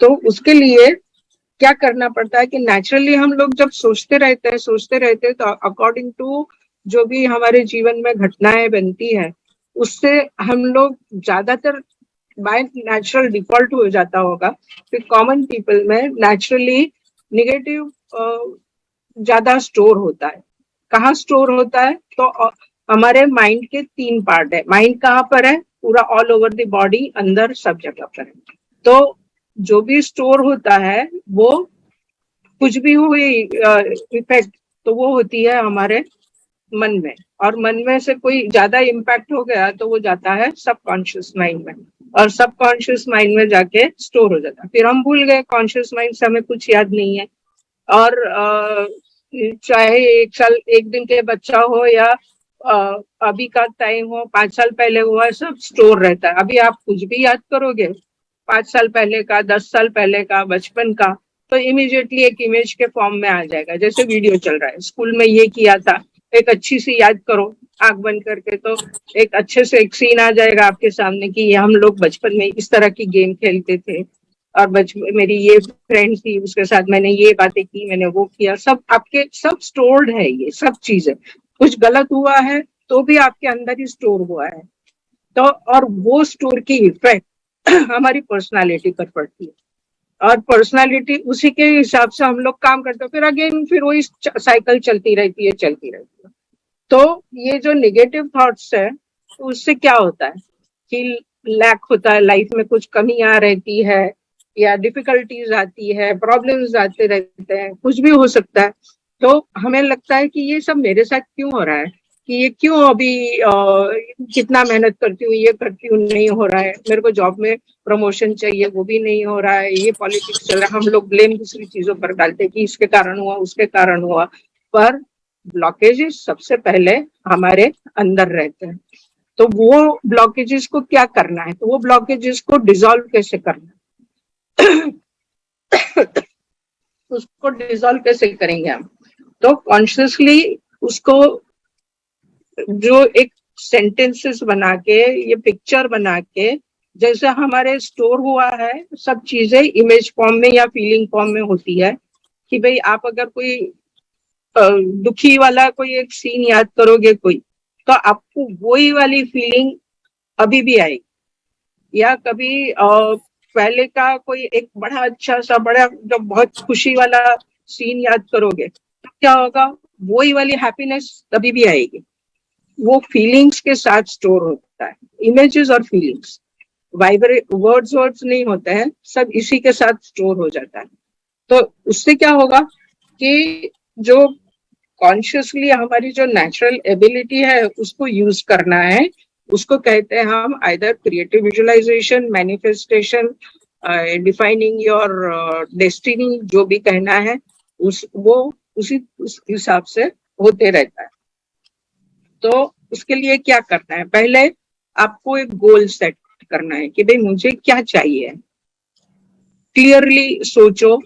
तो उसके लिए क्या करना पड़ता है कि नेचुरली हम लोग जब सोचते रहते हैं तो अकॉर्डिंग टू जो भी हमारे जीवन में घटनाएं बनती है, उससे हम लोग ज्यादातर बाय नेचुरल डिफॉल्ट हो जाता होगा कि कॉमन पीपल में नेचुरली निगेटिव ज्यादा स्टोर होता है। कहाँ स्टोर होता है? तो हमारे माइंड के 3 पार्ट है। माइंड कहाँ पर है? पूरा ऑल ओवर द बॉडी, अंदर सब जगह पर है। तो जो भी स्टोर होता है, वो कुछ भी हुई इफेक्ट, तो वो होती है हमारे मन में, और मन में से कोई ज्यादा इम्पैक्ट हो गया तो वो जाता है सबकॉन्शियस माइंड में, और सबकॉन्शियस माइंड में जाके स्टोर हो जाता है। फिर हम भूल गए, कॉन्शियस माइंड से हमें कुछ याद नहीं है। और चाहे 1 साल 1 दिन के बच्चा हो या अभी का टाइम हो, 5 साल पहले हुआ, सब स्टोर रहता है। अभी आप कुछ भी याद करोगे 5 साल पहले का, 10 साल पहले का, बचपन का, तो इमीडिएटली एक इमेज के फॉर्म में आ जाएगा। जैसे वीडियो चल रहा है, स्कूल में ये किया था, एक अच्छी सी याद करो आंख बंद करके, तो एक अच्छे से एक सीन आ जाएगा आपके सामने कि हम लोग बचपन में इस तरह की गेम खेलते थे, और मेरी ये फ्रेंड थी, उसके साथ मैंने ये बातें की, मैंने वो किया। सब आपके सब स्टोर्ड है, ये सब चीजें। कुछ गलत हुआ है तो भी आपके अंदर ही स्टोर हुआ है। तो और वो स्टोर की इफेक्ट हमारी पर्सनालिटी पर पड़ती है, और पर्सनालिटी उसी के हिसाब से हम लोग काम करते हैं। फिर अगेन फिर वही साइकिल चलती रहती है। तो ये जो नेगेटिव थॉट्स है, तो उससे क्या होता है कि लैक होता है, लाइफ में कुछ कमियां रहती है, या डिफिकल्टीज आती है, प्रॉब्लम्स आते रहते हैं, कुछ भी हो सकता है। तो हमें लगता है कि ये सब मेरे साथ क्यों हो रहा है, कि ये क्यों अभी कितना मेहनत करती हूँ, ये करती हूँ, नहीं हो रहा है। मेरे को जॉब में प्रमोशन चाहिए, वो भी नहीं हो रहा है। ये पॉलिटिक्स चल रहा है, हम लोग ब्लेम दूसरी चीजों पर डालते हैं कि इसके कारण हुआ, उसके कारण हुआ। पर ब्लॉकेजेस सबसे पहले हमारे अंदर रहते हैं। तो वो ब्लॉकेजेस को क्या करना है, तो वो ब्लॉकेजेस को डिसॉल्व कैसे करना है उसको डिसॉल्व कैसे करेंगे हम? तो कॉन्शियसली उसको जो एक सेंटेंसेस बना के, ये पिक्चर बना के, जैसे हमारे स्टोर हुआ है सब चीजें इमेज फॉर्म में या फीलिंग फॉर्म में होती है, कि भाई आप अगर कोई दुखी वाला कोई एक सीन याद करोगे कोई, तो आपको वही वाली फीलिंग अभी भी आएगी। या कभी पहले का कोई एक बड़ा अच्छा सा बड़ा जो बहुत खुशी वाला सीन याद करोगे, तो क्या होगा, वही वाली हैप्पीनेस कभी भी आएगी। वो फीलिंग्स के साथ स्टोर होता है, इमेजेस और फीलिंग्स। वर्ड्स नहीं होते हैं, सब इसी के साथ स्टोर हो जाता है। तो उससे क्या होगा कि जो कॉन्शियसली हमारी जो नेचुरल एबिलिटी है उसको यूज करना है, उसको कहते हैं हम either creative visualisation, manifestation, defining your destiny, जो भी कहना है वो उस हिसाब से होते रहता है। तो उसके लिए क्या करना है, पहले आपको एक गोल सेट करना है कि भाई मुझे क्या चाहिए। क्लियरली सोचो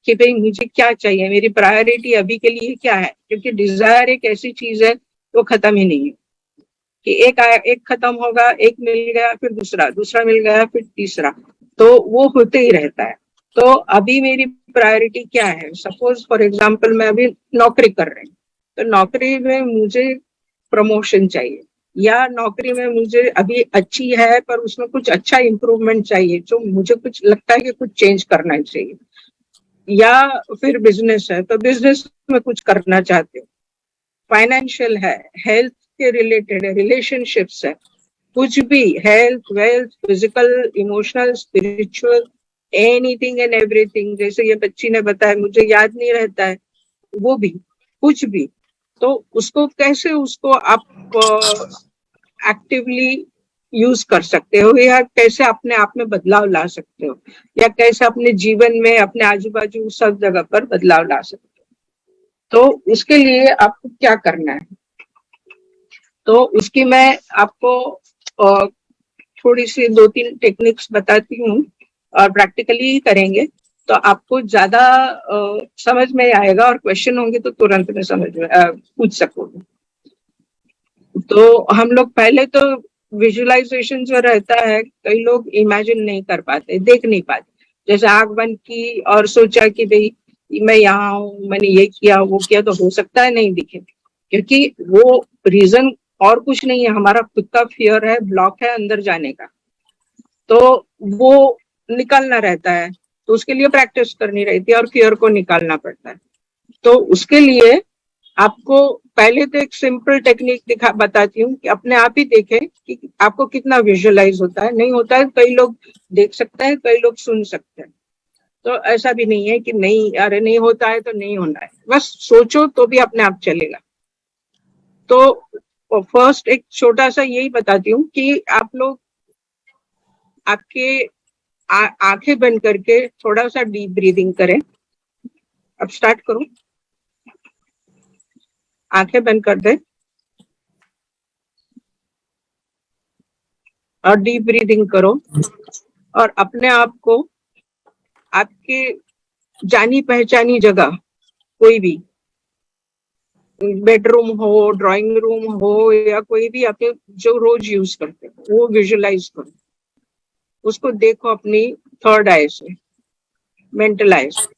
कि भाई मुझे क्या चाहिए, मेरी प्रायोरिटी अभी के लिए क्या है, क्योंकि डिजायर एक ऐसी चीज है वो खत्म ही नहीं है कि एक खत्म होगा, एक मिल गया फिर दूसरा मिल गया फिर तीसरा, तो वो होते ही रहता है। तो अभी मेरी प्रायोरिटी क्या है, सपोज फॉर एग्जांपल मैं अभी नौकरी कर रही हूँ, तो नौकरी में मुझे प्रमोशन चाहिए, या नौकरी में मुझे अभी अच्छी है पर उसमें कुछ अच्छा इम्प्रूवमेंट चाहिए, जो मुझे कुछ लगता है कि कुछ चेंज करना चाहिए, या फिर बिजनेस है तो बिजनेस में कुछ करना चाहते हो, फाइनेंशियल है, हेल्थ के रिलेटेड है, रिलेशनशिप्स है, कुछ भी, health, wealth, physical, emotional, spiritual, anything and everything. जैसे ये बच्ची ने बताया मुझे याद नहीं रहता है, वो भी कुछ भी, तो उसको कैसे उसको आप एक्टिवली यूज कर सकते हो, या कैसे अपने आप में बदलाव ला सकते हो, या कैसे अपने जीवन में अपने आजू बाजू सब जगह पर बदलाव ला सकते हो। तो उसके लिए आपको क्या करना है, तो उसकी मैं आपको थोड़ी सी 2-3 टेक्निक्स बताती हूँ और प्रैक्टिकली ही करेंगे तो आपको ज्यादा समझ में आएगा, और क्वेश्चन होंगे तो तुरंत में समझ में पूछ सकोगे। तो हम लोग पहले तो विजुअलाइजेशन जो रहता है, कई लोग इमेजिन नहीं कर पाते, देख नहीं पाते, जैसे आंख बंद की और सोचा कि भाई मैं यहाँ हूँ, मैंने ये किया वो किया, तो हो सकता है नहीं दिखे, क्योंकि वो रीजन और कुछ नहीं है, हमारा खुद का फियर है, ब्लॉक है अंदर जाने का, तो वो निकालना रहता है, तो उसके लिए प्रैक्टिस करनी रहती है और फियर को निकालना पड़ता है। तो उसके लिए आपको पहले तो एक सिंपल टेक्निक बताती हूँ कि अपने आप ही देखें कि आपको कितना विजुअलाइज होता है, नहीं होता है, कई लोग देख सकते हैं, कई लोग सुन सकते हैं, तो ऐसा भी नहीं है कि नहीं, अरे नहीं होता है तो नहीं होना है, बस सोचो तो भी अपने आप चलेगा। तो फर्स्ट एक छोटा सा यही बताती हूँ कि आप लोग आपके आंखें बंद करके थोड़ा सा डीप ब्रीदिंग करें। अब स्टार्ट करो, आंखें बंद कर दे और डीप ब्रीदिंग करो, और अपने आप को आपके जानी पहचानी जगह, कोई भी बेडरूम हो, ड्राइंग रूम हो, या कोई भी आपके जो रोज यूज करते हो, वो विजुअलाइज करो, उसको देखो अपनी थर्ड आई से, मेंटल आई से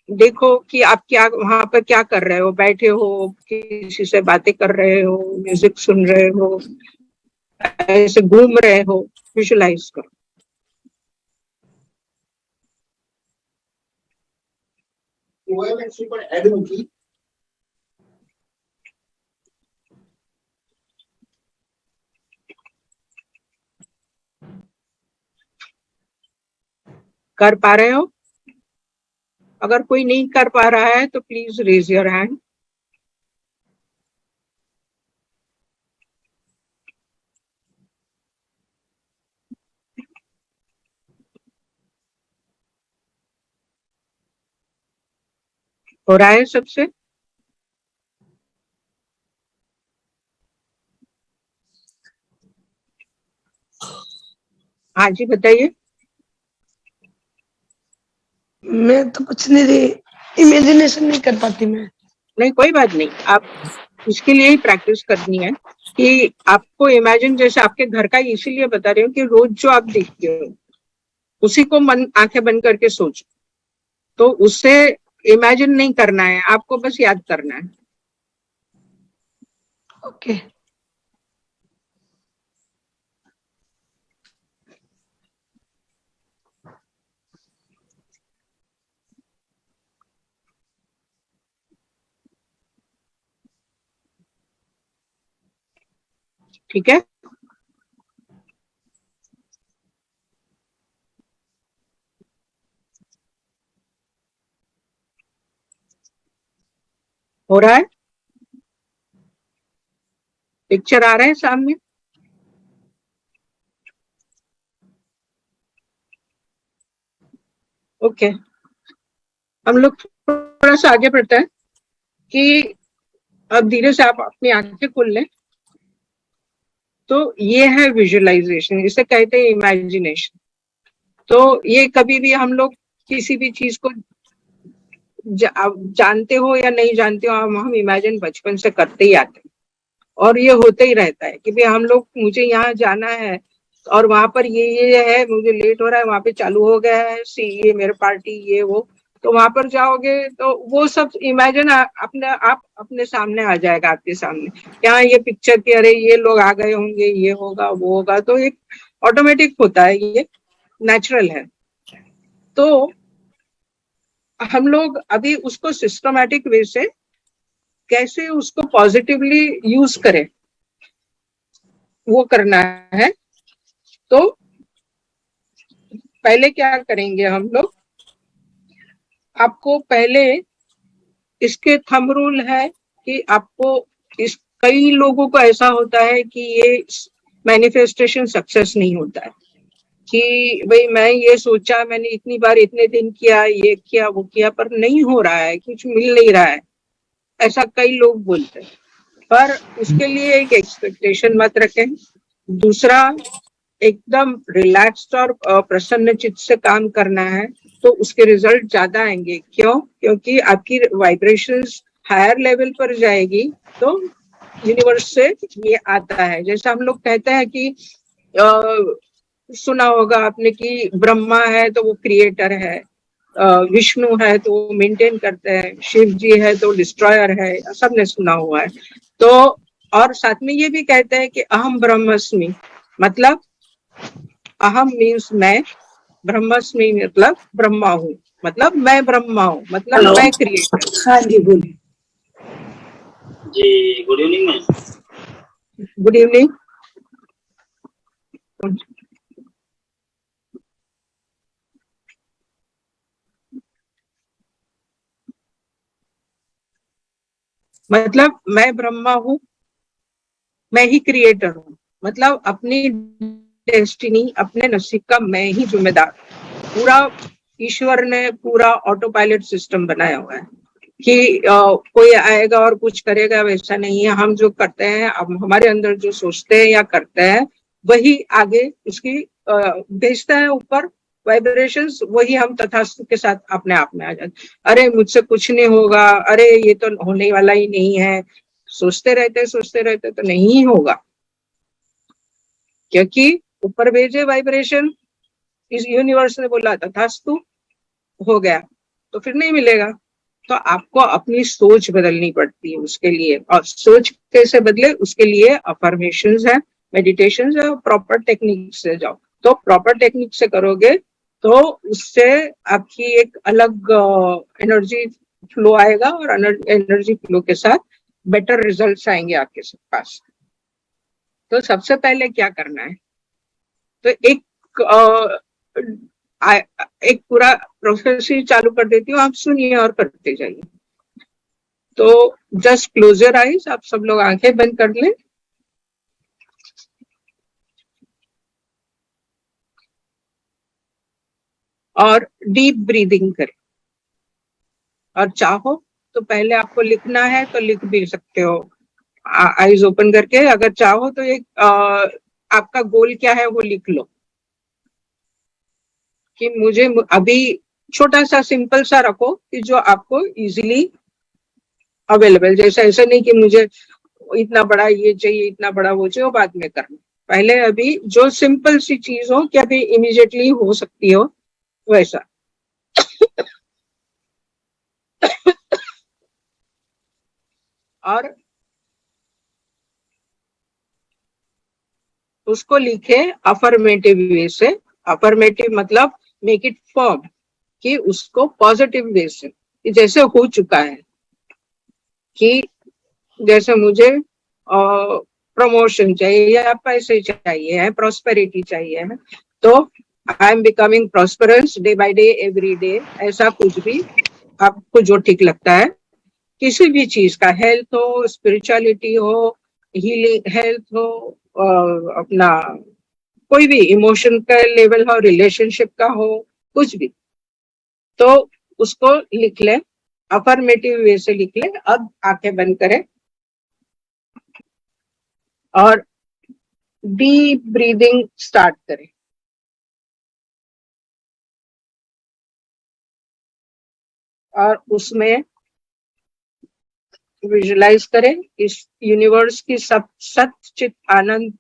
देखो कि आप क्या वहां पर क्या कर रहे हो, बैठे हो, किसी से बातें कर रहे हो, म्यूजिक सुन रहे हो, ऐसे घूम रहे हो, विजुअलाइज करो। कर पा रहे हो? अगर कोई नहीं कर पा रहा है तो प्लीज रेज योर हैंड। हो रहा है सबसे? हाँ जी बताइए। मैं तो कुछ नहीं रही, इमेजिनेशन नहीं कर पाती मैं। नहीं कोई बात नहीं, आप इसके लिए ही प्रैक्टिस करनी है कि आपको इमेजिन, जैसे आपके घर का इसीलिए बता रही हूँ कि रोज जो आप देखते हो उसी को मन आंखें बंद करके सोचो, तो उससे इमेजिन नहीं करना है, आपको बस याद करना है। ओके ठीक है, हो रहा है? पिक्चर आ रहे हैं सामने? ओके हम लोग थोड़ा सा आगे बढ़ते हैं कि अब धीरे से आप अपनी आंखें खोल लें। तो ये है विजुअलाइजेशन, इसे कहते हैं इमेजिनेशन। तो ये कभी भी हम लोग किसी भी चीज को जानते हो या नहीं जानते हो, हम इमेजिन बचपन से करते ही आते हैं और ये होते ही रहता है कि भाई हम लोग, मुझे यहाँ जाना है और वहां पर ये है, मुझे लेट हो रहा है, वहां पे चालू हो गया है सी ये मेरे पार्टी ये वो, तो वहां पर जाओगे तो वो सब इमेजिन अपने सामने आ जाएगा, आपके सामने यहाँ ये पिक्चर के, अरे ये लोग आ गए होंगे, ये होगा वो होगा, तो एक ऑटोमेटिक होता है, ये नेचुरल है। तो हम लोग अभी उसको सिस्टमैटिक वे से कैसे उसको पॉजिटिवली यूज करें वो करना है। तो पहले क्या करेंगे हम लोग, आपको पहले इसके थंब रूल है कि आपको इस, कई लोगों को ऐसा होता है कि ये मैनिफेस्टेशन सक्सेस नहीं होता है कि भाई मैं ये सोचा, मैंने इतनी बार इतने दिन किया, ये किया वो किया, पर नहीं हो रहा है, कुछ मिल नहीं रहा है, ऐसा कई लोग बोलते हैं। पर उसके लिए एक एक्सपेक्टेशन मत रखें। दूसरा, एकदम रिलैक्स्ड और प्रसन्न चित्त से काम करना है, तो उसके रिजल्ट ज्यादा आएंगे। क्यों? क्योंकि आपकी वाइब्रेशंस हायर लेवल पर जाएगी, तो यूनिवर्स से ये आता है। जैसे हम लोग कहते हैं कि सुना होगा आपने कि ब्रह्मा है तो वो क्रिएटर है, विष्णु है तो वो मेंटेन करते हैं, शिव जी है तो डिस्ट्रॉयर है, सबने सुना हुआ है। तो और साथ में ये भी कहते हैं कि अहम ब्रह्मस्मि, मतलब अहम मीन्स मैं, ब्रह्मस्मि मतलब ब्रह्मा हूँ, मतलब मैं ब्रह्मा हूँ, मतलब मैं क्रिएटर। हाँ जी बोलिए जी। Good evening ma'am. Good evening. मतलब मैं ब्रह्मा हूँ, मैं ही क्रिएटर हूँ, मतलब अपनी डेस्टिनी, अपने नसीब का मैं ही जिम्मेदार। पूरा ईश्वर ने पूरा ऑटो पायलट सिस्टम बनाया हुआ है कि कोई आएगा और कुछ करेगा, वैसा नहीं है। हम जो करते हैं, अब हमारे अंदर जो सोचते हैं या करते हैं, वही आगे उसकी भेजता है ऊपर वाइब्रेशंस, वही हम तथास्तु के साथ अपने आप में आ जाते। अरे मुझसे कुछ नहीं होगा, अरे ये तो होने वाला ही नहीं है, सोचते रहते तो नहीं होगा, क्योंकि ऊपर भेजे वाइब्रेशन, इस यूनिवर्स ने बोला तथास्तु, हो गया, तो फिर नहीं मिलेगा। तो आपको अपनी सोच बदलनी पड़ती है उसके लिए, और सोच कैसे बदले उसके लिए अफर्मेशंस है, मेडिटेशंस है, प्रॉपर टेक्निक से जाओ। तो प्रॉपर टेक्निक से करोगे तो उससे आपकी एक अलग एनर्जी फ्लो आएगा, और एनर्जी फ्लो के साथ बेटर रिजल्ट्स आएंगे आपके पास। तो सबसे पहले क्या करना है, तो एक पूरा प्रोसेस ही चालू कर देती हूँ, आप सुनिए और करते जाइए। तो जस्ट क्लोज योर आईज, आप सब लोग आंखें बंद कर लें और डीप ब्रीदिंग करें। और चाहो तो पहले आपको लिखना है तो लिख भी सकते हो आईज ओपन करके। अगर चाहो तो एक आपका गोल क्या है वो लिख लो कि मुझे अभी छोटा सा सिंपल सा रखो कि जो आपको इजीली अवेलेबल। जैसे ऐसे नहीं कि मुझे इतना बड़ा ये चाहिए, इतना बड़ा वो चाहिए, वो बाद में करना। पहले अभी जो सिंपल सी चीज हो कि अभी इमीडिएटली हो सकती हो, वैसा। और उसको लिखे अफर्मेटिव वे से। अफर्मेटिव मतलब मेक इट फॉर्म, कि उसको पॉजिटिव वे से, कि जैसे हो चुका है, कि जैसे मुझे प्रमोशन चाहिए या पैसे चाहिए है, प्रॉस्पेरिटी चाहिए है, तो I am becoming prosperous day by day, every day. ऐसा कुछ भी आपको जो ठीक लगता है, किसी भी चीज का, हेल्थ हो, स्पिरिचुअलिटी हो, हीलिंग, हेल्थ हो, अपना कोई भी इमोशन का लेवल हो, रिलेशनशिप का हो, कुछ भी, तो उसको लिख ले, अफर्मेटिव वे से लिख ले। अब आंखें बंद करें और डीप ब्रीदिंग स्टार्ट करें। और उसमें विजुलाइज करें इस यूनिवर्स की सब सच्चित आनंद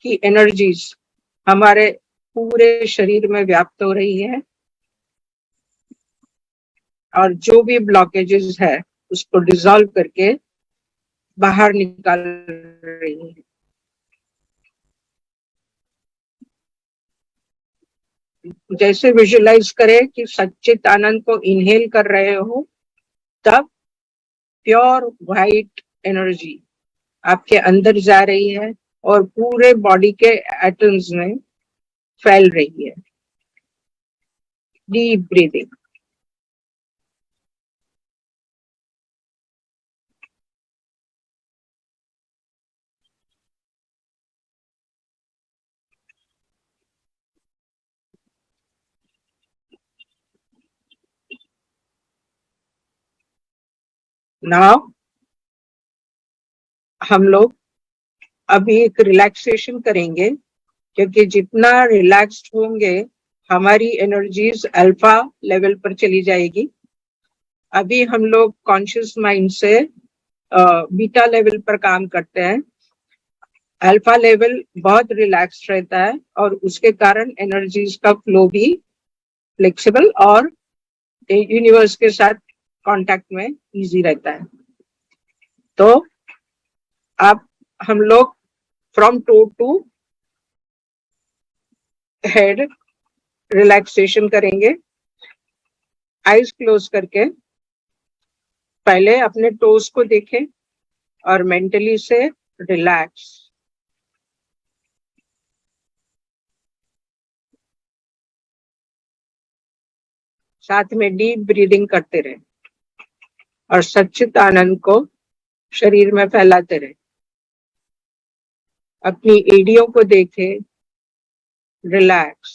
की एनर्जीज हमारे पूरे शरीर में व्याप्त हो रही है और जो भी ब्लॉकेजेस है उसको डिसॉल्व करके बाहर निकाल रही है। जैसे विजुलाइज करें कि सच्चित आनंद को इनहेल कर रहे हो, तब प्योर व्हाइट एनर्जी आपके अंदर जा रही है और पूरे बॉडी के एटम्स में फैल रही है। Deep breathing. नाउ हम लोग अभी एक रिलैक्सेशन करेंगे, क्योंकि जितना रिलैक्स्ड होंगे हमारी एनर्जीज अल्फा लेवल पर चली जाएगी। अभी हम लोग कॉन्शियस माइंड से बीटा लेवल पर काम करते हैं। अल्फा लेवल बहुत रिलैक्स्ड रहता है और उसके कारण एनर्जीज का फ्लो भी फ्लेक्सिबल और यूनिवर्स के साथ कांटेक्ट में इजी रहता है। तो अब हम लोग from toe to head relaxation करेंगे। आईज क्लोज करके पहले अपने टोज को देखें और मेंटली से रिलैक्स। साथ में डीप ब्रीदिंग करते रहे और सच्चित आनंद को शरीर में फैलाते रहे। अपनी एडियों को देखें, रिलैक्स।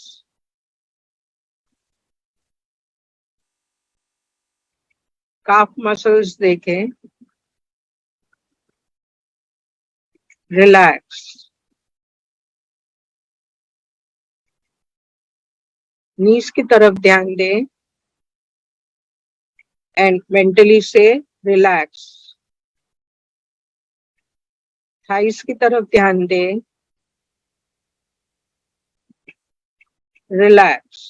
काफ मसल्स देखें, रिलैक्स। नीज की तरफ ध्यान दें एंड मेंटली से रिलैक्स। थाइस की तरफ ध्यान दें, रिलैक्स।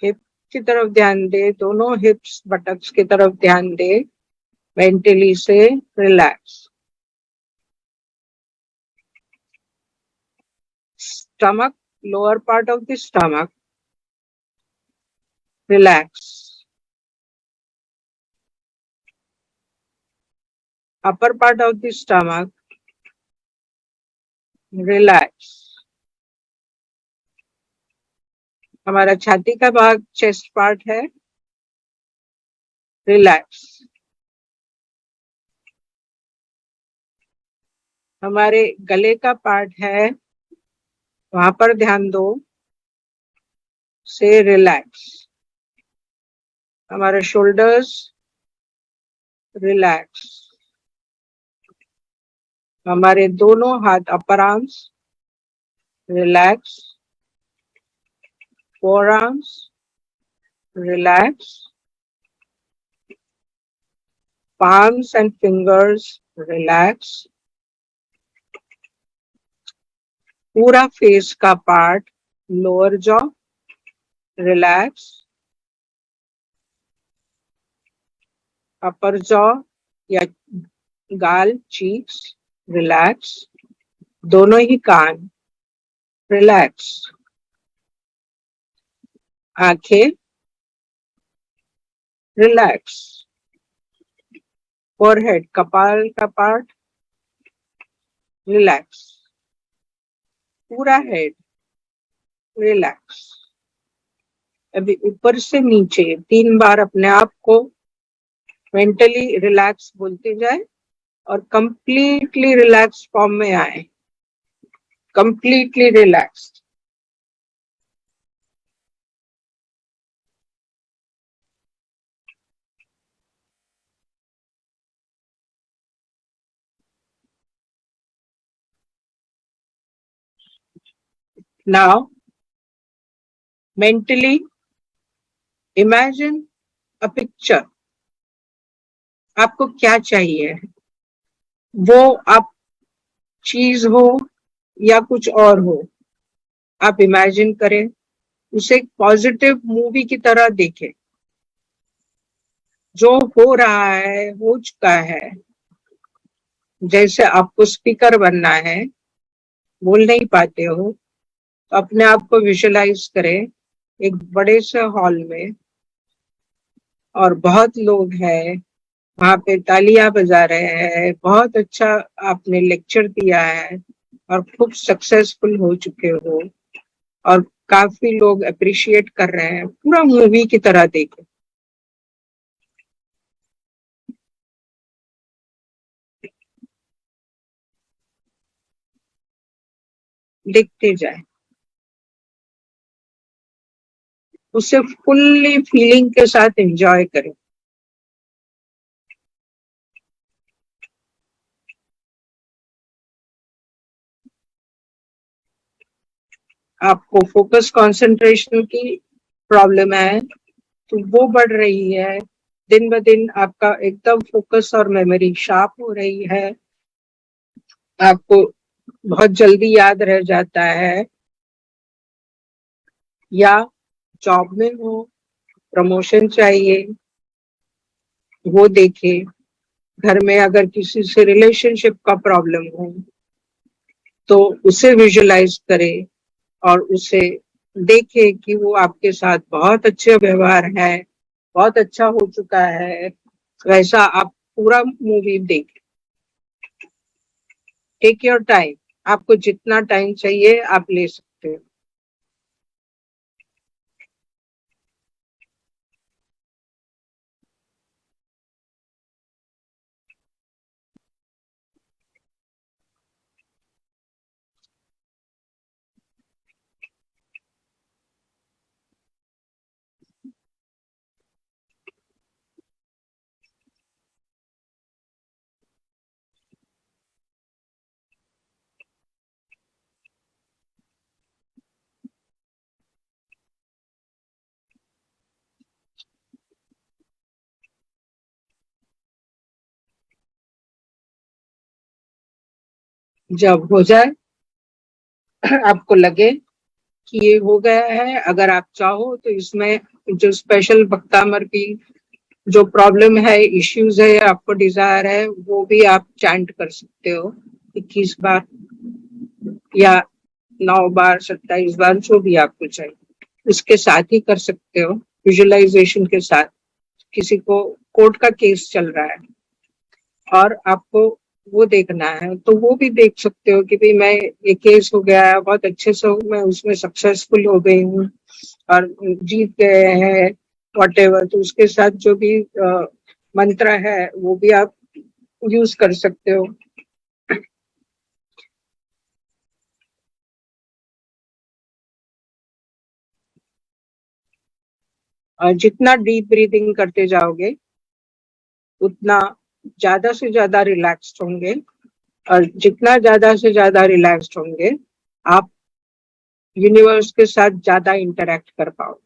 हिप की तरफ ध्यान दें, दोनों हिप्स बटक्स की तरफ ध्यान दें, मेंटली से relax. Stomach, lower part of the stomach, relax. Upper part of the stomach, relax. हमारा छाती का भाग, चेस्ट पार्ट है, रिलैक्स। हमारे गले का पार्ट है, वहां पर ध्यान दो, से रिलैक्स। हमारे शोल्डर्स, रिलैक्स। हमारे दोनों हाथ, अपर arms, relax. Four arms, relax. palms and fingers, relax. पूरा फेस का पार्ट, लोअर जॉ, रिलैक्स। अपर जॉ या गाल, चीक्स, रिलैक्स। दोनों ही कान, रिलैक्स। आंखें, रिलैक्स। फोरहेड, कपाल का पार्ट, रिलैक्स। पूरा हेड, रिलैक्स। अभी ऊपर से नीचे 3 बार अपने आप को मेंटली रिलैक्स बोलते जाए और कंप्लीटली रिलैक्स फॉर्म में आए। Completely relax. Now mentally imagine a picture. आपको क्या चाहिए, वो आप चीज हो या कुछ और हो, आप इमेजिन करें, उसे एक पॉजिटिव मूवी की तरह देखें। जो हो रहा है हो चुका है। जैसे आपको स्पीकर बनना है, बोल नहीं पाते हो, तो अपने आप को विजुअलाइज करें एक बड़े से हॉल में, और बहुत लोग हैं वहां पे, तालियां बजा रहे हैं, बहुत अच्छा आपने लेक्चर दिया है और खूब सक्सेसफुल हो चुके हो, और काफी लोग अप्रिशिएट कर रहे हैं। पूरा मूवी की तरह देखें। देखते जाए, उसे फुल्ली फीलिंग के साथ एंजॉय करें। आपको फोकस कंसंट्रेशन की प्रॉब्लम है तो वो बढ़ रही है, दिन ब दिन आपका एकदम फोकस और मेमोरी शार्प हो रही है, आपको बहुत जल्दी याद रह जाता है। या जॉब में हो, प्रमोशन चाहिए, वो देखे। घर में अगर किसी से रिलेशनशिप का प्रॉब्लम हो तो उसे विजुलाइज करे और उसे देखे कि वो आपके साथ बहुत अच्छे व्यवहार है, बहुत अच्छा हो चुका है, वैसा आप पूरा मूवी देखें। टेक योर टाइम, आपको जितना टाइम चाहिए आप ले सकते हो। जब हो जाए, आपको लगे कि ये हो गया है, अगर आप चाहो तो इसमें जो स्पेशल बख्तामर की जो प्रॉब्लम है, इश्यूज है, आपको डिजायर है, वो भी आप चैंट कर सकते हो 21 बार या 9 बार, 27 बार, जो भी आपको चाहिए। उसके साथ ही कर सकते हो, विजुअलाइजेशन के साथ। किसी को कोर्ट का केस चल रहा है और आपको वो देखना है तो वो भी देख सकते हो कि भाई मैं, ये केस हो गया है, बहुत अच्छे से मैं उसमें सक्सेसफुल हो गई हूँ और जीत गए हैं, वॉटेवर। तो उसके साथ जो भी मंत्र है वो भी आप यूज कर सकते हो। और जितना डीप ब्रीदिंग करते जाओगे उतना ज्यादा से ज्यादा रिलैक्स्ड होंगे, और जितना ज्यादा से ज्यादा रिलैक्स्ड होंगे आप यूनिवर्स के साथ ज्यादा इंटरेक्ट कर पाओगे।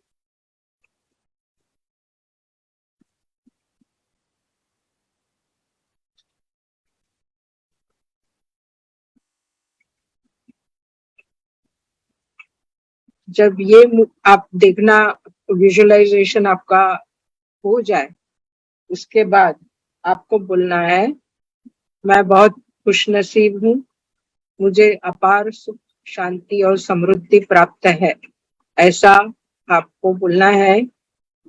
जब ये आप देखना, विजुअलाइजेशन आपका हो जाए, उसके बाद आपको बोलना है मैं बहुत खुशनसीब हूँ, मुझे अपार सुख, शांति और समृद्धि प्राप्त है। ऐसा आपको बोलना है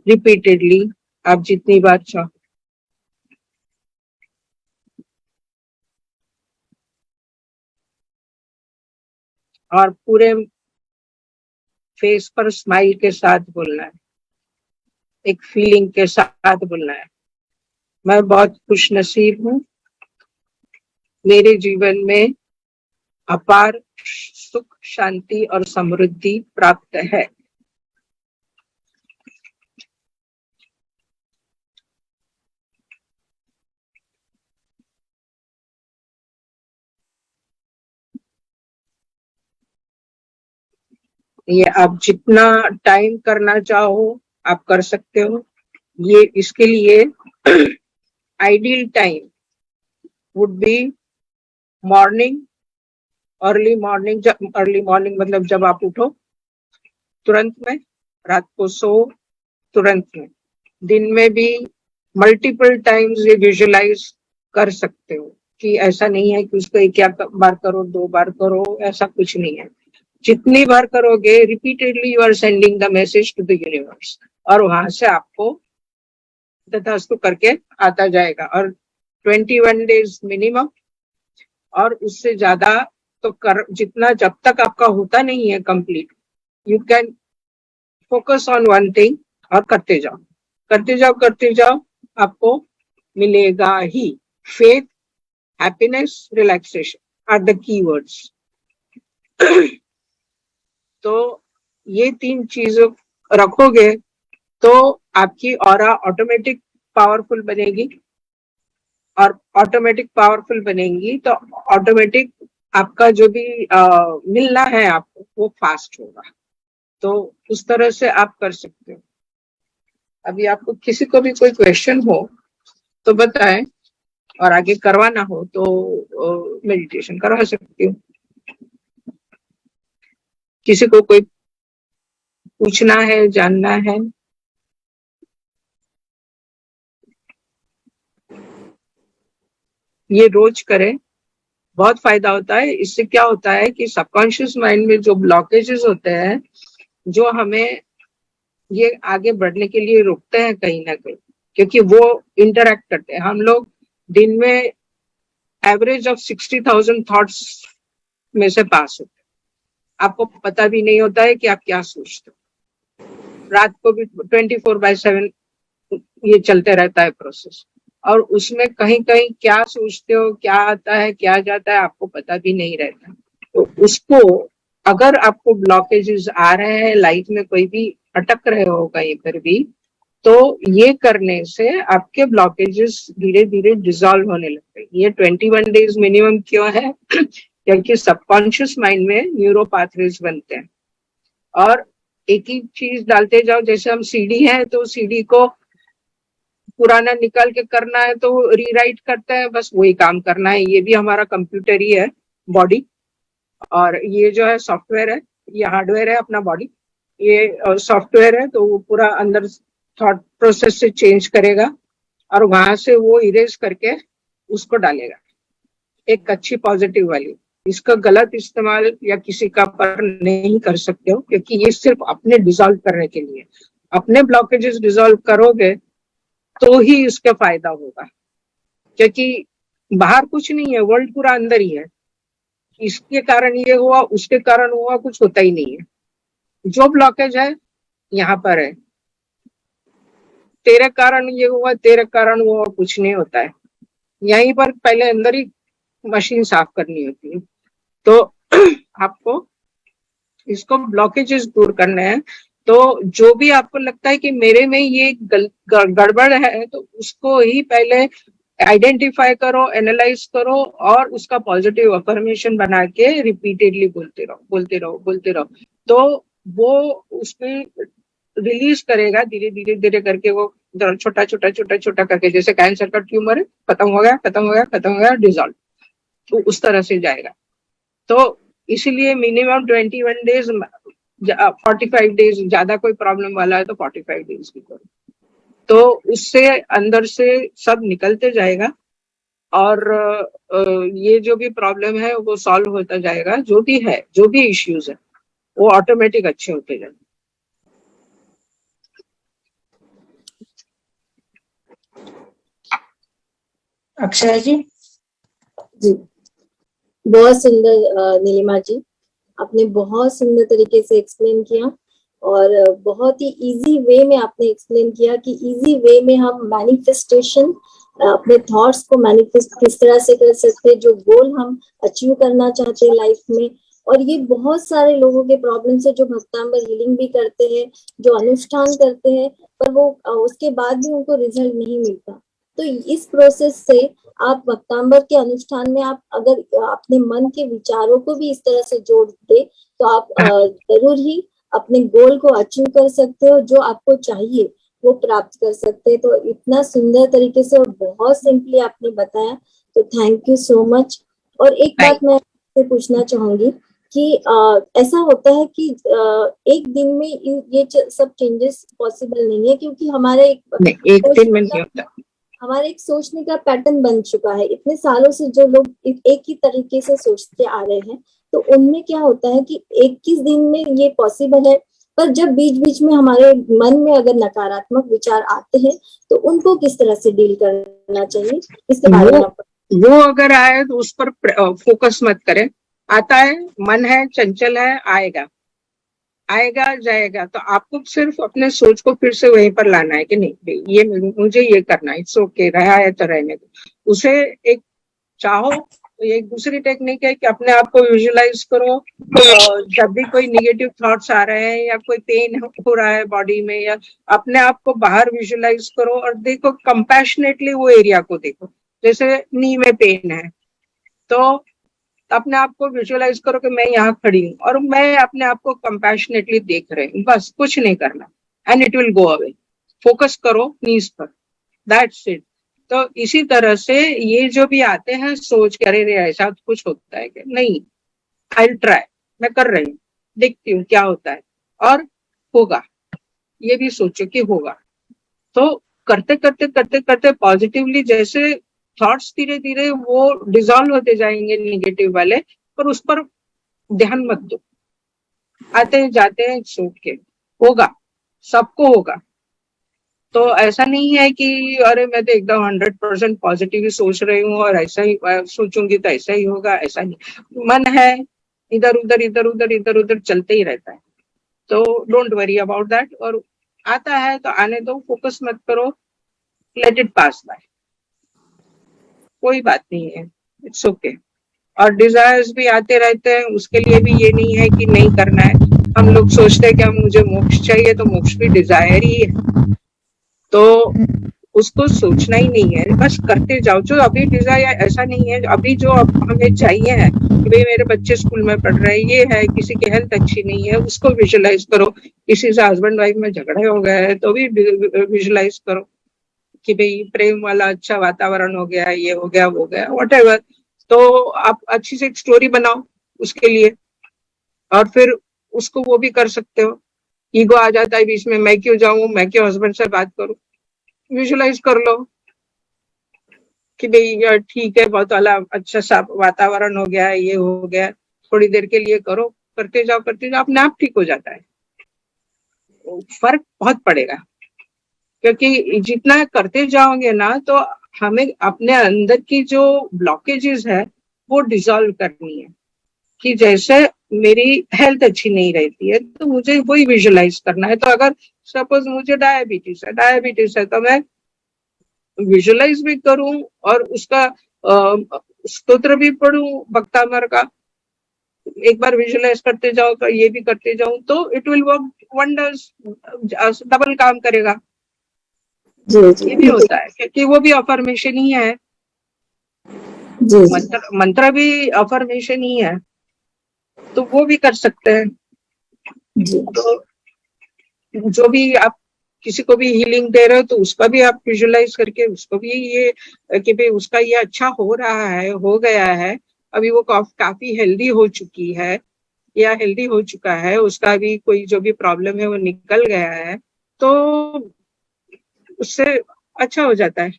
रिपीटेडली, आप जितनी बार चाहो। और पूरे फेस पर स्माइल के साथ बोलना है, एक फीलिंग के साथ बोलना है, मैं बहुत खुशनसीब हूँ, मेरे जीवन में अपार सुख, शांति और समृद्धि प्राप्त है। ये आप जितना टाइम करना चाहो आप कर सकते हो। ये इसके लिए ideal time would be morning, early morning मतलब जब आप उठो तुरंत में, रात को सो तुरंत में। दिन में भी मल्टीपल टाइम्स ये विजुअलाइज कर सकते हो कि ऐसा नहीं है कि उसको एक बार करो 2 बार करो, ऐसा कुछ नहीं है। जितनी बार करोगे repeatedly you are sending the message to the universe और वहां से आपको तथास्तु करके आता जाएगा। और 21 डेज मिनिमम, और उससे ज्यादा तो कर जितना, जब तक आपका होता नहीं है complete, you can focus on one thing और करते जाओ आपको मिलेगा ही। Faith, happiness, relaxation are the keywords. तो ये 3 चीजें रखोगे तो आपकी ऑरा ऑटोमेटिक पावरफुल बनेगी, और ऑटोमेटिक पावरफुल बनेगी तो ऑटोमेटिक आपका जो भी मिलना है आपको वो फास्ट होगा। तो उस तरह से आप कर सकते हो। अभी आपको किसी को भी कोई क्वेश्चन हो तो बताएं, और आगे करवाना हो तो मेडिटेशन करवा सकती हूँ। किसी को कोई पूछना है, जानना है? ये रोज करें, बहुत फायदा होता है। इससे क्या होता है कि सबकॉन्शियस माइंड में जो ब्लॉकेजेस होते हैं, जो हमें ये आगे बढ़ने के लिए रोकते हैं कहीं ना कहीं, क्योंकि वो इंटरैक्ट करते हैं। हम लोग दिन में एवरेज ऑफ 60,000 थॉट्स में से पास होते हैं। आपको पता भी नहीं होता है कि आप क्या सोचते हो। रात को भी 24/7 ये चलते रहता है प्रोसेस, और उसमें कहीं कहीं क्या सोचते हो, क्या आता है, क्या जाता है, आपको पता भी नहीं रहता। तो उसको, अगर आपको ब्लॉकेजेस आ रहे हैं लाइफ में, कोई भी अटक रहे हो कहीं पर भी, तो ये करने से आपके ब्लॉकेजेस धीरे धीरे डिसॉल्व होने लगते हैं। ये 21 डेज मिनिमम क्यों है? क्योंकि सबकॉन्शियस माइंड में न्यूरो पाथवेज बनते हैं, और एक ही चीज डालते जाओ। जैसे हम सीडी है तो सीडी को पुराना निकाल के करना है तो रीराइट करते हैं, बस वही काम करना है। ये भी हमारा कंप्यूटर ही है, बॉडी, और ये जो है सॉफ्टवेयर है, ये हार्डवेयर है अपना बॉडी, ये सॉफ्टवेयर है। तो वो पूरा अंदर थॉट प्रोसेस से चेंज करेगा और वहां से वो इरेज करके उसको डालेगा एक अच्छी पॉजिटिव वाली। इसका गलत इस्तेमाल या किसी का पर नहीं कर सकते हो, क्योंकि ये सिर्फ अपने डिसॉल्व करने के लिए। अपने ब्लॉकेजेस डिसॉल्व करोगे तो ही उसका फायदा होगा, क्योंकि बाहर कुछ नहीं है, वर्ल्ड पूरा अंदर ही है। इसके कारण ये हुआ, उसके कारण हुआ, कुछ होता ही नहीं है। जो ब्लॉकेज है यहाँ पर है, तेरे कारण ये हुआ, तेरे कारण हुआ, कुछ नहीं होता है। यहीं पर पहले अंदर ही मशीन साफ करनी होती है। तो आपको इसको ब्लॉकेजेस दूर करने हैं। तो जो भी आपको लगता है कि मेरे में ये गड़बड़ है, तो उसको ही पहले आइडेंटिफाई करो, एनालाइज करो, और उसका पॉजिटिव अफर्मेशन बना के रिपीटेडली बोलते रहो। तो वो उसमें रिलीज करेगा धीरे धीरे करके। वो छोटा छोटा करके, जैसे कैंसर का ट्यूमर है, खत्म हो गया, डिसॉल्व, तो उस तरह से जाएगा। तो इसीलिए मिनिमम 21 डेज, 45 डेज, ज्यादा कोई प्रॉब्लम वाला है तो 45 डेज की करो, तो उससे अंदर से सब निकलते जाएगा, और ये जो भी प्रॉब्लम है वो सॉल्व होता जाएगा। जो भी है, जो भी इश्यूज है, वो ऑटोमेटिक अच्छे होते जाएंगे। अक्षय जी। जी, बहुत सुंदर नीलिमा जी, आपने बहुत सुंदर तरीके से एक्सप्लेन किया, और बहुत ही इजी वे में आपने एक्सप्लेन किया कि इजी वे में हम मैनिफेस्टेशन, अपने थॉट्स को मैनिफेस्ट किस तरह से कर सकते हैं, जो गोल हम अचीव करना चाहते हैं लाइफ में। और ये बहुत सारे लोगों के प्रॉब्लम है जो भक्तांबर हीलिंग भी करते हैं, जो अनुष्ठान करते हैं, पर वो उसके बाद भी उनको रिजल्ट नहीं मिलता। तो इस प्रोसेस से आप भक्तांबर के अनुष्ठान में आप अगर अपने मन के विचारों को भी इस तरह से जोड़ दे तो आप जरूर ही अपने गोल को अचीव कर सकते हो, जो आपको चाहिए वो प्राप्त कर सकते हैं। तो इतना सुंदर तरीके से और बहुत सिंपली आपने बताया, तो थैंक यू सो मच। और एक बात मैं आपसे पूछना चाहूंगी कि ऐसा होता है कि एक दिन में ये सब चेंजेस पॉसिबल नहीं है, क्योंकि हमारे एक दिन में नहीं होता। हमारे एक सोचने का पैटर्न बन चुका है। इतने सालों से जो लोग एक ही तरीके से सोचते आ रहे हैं, तो उनमें क्या होता है कि 21 दिन में ये पॉसिबल है, पर जब बीच बीच में हमारे मन में अगर नकारात्मक विचार आते हैं तो उनको किस तरह से डील करना चाहिए, इसके बारे में वो अगर आए तो उस पर फोकस मत करें। आता है, मन है, चंचल है, आएगा जाएगा, तो आपको सिर्फ अपने सोच को फिर से वहीं पर लाना है कि नहीं ये मुझे ये करना है, इट्स ओके, रहा है तो रहने दो उसे। एक चाहो तो एक दूसरी टेक्निक है कि अपने आप को विजुलाइज करो, जब भी कोई निगेटिव थॉट्स आ रहे हैं या कोई पेन हो रहा है बॉडी में, या अपने आप को बाहर विजुलाइज करो और देखो कंपैशनेटली वो एरिया को देखो। जैसे नी में पेन है तो अपने आप को विजुअलाइज करो कि मैं यहाँ खड़ी हूँ और मैं अपने आप को कंपैशनेटली देख रही हूँ, बस कुछ नहीं करना, and it will go away. Focus करो नीज पर, दैट्स इट। तो इसी तरह से ये जो भी आते हैं सोच के अरे ऐसा कुछ होता है कि नहीं, आई ट्राई, मैं कर रही हूँ, देखती हूँ क्या होता है और होगा, ये भी सोचो कि होगा। तो करते करते करते करते पॉजिटिवली जैसे थॉट्स धीरे धीरे वो डिसॉल्व होते जाएंगे निगेटिव वाले, पर उस पर ध्यान मत दो, आते जाते हैं सोच के, होगा, सबको होगा। तो ऐसा नहीं है कि अरे मैं तो एकदम 100% पॉजिटिव ही सोच रही हूँ और ऐसा ही सोचूंगी तो ऐसा ही होगा, ऐसा नहीं। मन है इधर उधर इधर उधर इधर उधर चलते ही रहता है, तो डोंट वरी अबाउट दैट। और आता है तो आने दो, फोकस मत करो, लेट इट पास बाय, कोई बात नहीं है, इट्स ओके। और डिजायर्स भी आते रहते हैं, उसके लिए भी ये नहीं है कि नहीं करना है। हम लोग सोचते हैं कि हम मुझे मोक्ष चाहिए, तो मोक्ष भी डिजायर ही है, तो उसको सोचना ही नहीं है, बस करते जाओ। जो अभी डिजायर ऐसा नहीं है, अभी जो हमें चाहिए है कि भाई मेरे बच्चे स्कूल में पढ़ रहे हैं, ये है, किसी की हेल्थ अच्छी नहीं है, उसको विजुलाइज करो। किसी से हस्बैंड वाइफ में झगड़े हो गए हैं तो भी विजुलाइज करो कि भाई प्रेम वाला अच्छा वातावरण हो गया, ये हो गया, वो गया, व्हाटएवर। तो आप अच्छी सी एक स्टोरी बनाओ उसके लिए, और फिर उसको वो भी कर सकते हो। ईगो आ जाता है बीच में, मैं क्यों जाऊं, मैं क्यों हस्बैंड से बात करूं, विजुलाइज कर लो कि भाई यार ठीक है, बहुत वाला अच्छा सा वातावरण हो गया, ये हो गया, थोड़ी देर के लिए करो, करते जाओ अपने आप ठीक हो जाता है। फर्क बहुत पड़ेगा, क्योंकि जितना करते जाओगे ना तो हमें अपने अंदर की जो ब्लॉकेजेस है वो डिसॉल्व करनी है। कि जैसे मेरी हेल्थ अच्छी नहीं रहती है तो मुझे वही विजुलाइज करना है। तो अगर सपोज मुझे डायबिटीज है तो मैं विजुलाइज भी करूं और उसका स्तोत्र भी पढ़ूं भक्तामर का, एक बार विजुलाइज करते जाओ तो ये भी करते जाऊं, तो it will work wonders, double काम करेगा। ये भी होता है क्योंकि वो भी अफर्मेशन ही है, मंत्र भी अफर्मेशन ही है, तो वो भी कर सकते हैं। तो जो भी आप किसी को भी हीलिंग दे रहे हो तो उसका भी आप विजुलाइज करके उसको भी ये कि भाई उसका ये अच्छा हो रहा है, हो गया है, अभी वो काफी हेल्दी हो चुकी है या हेल्दी हो चुका है, उसका भी कोई जो भी प्रॉब्लम है वो निकल गया है, तो उससे अच्छा हो जाता है।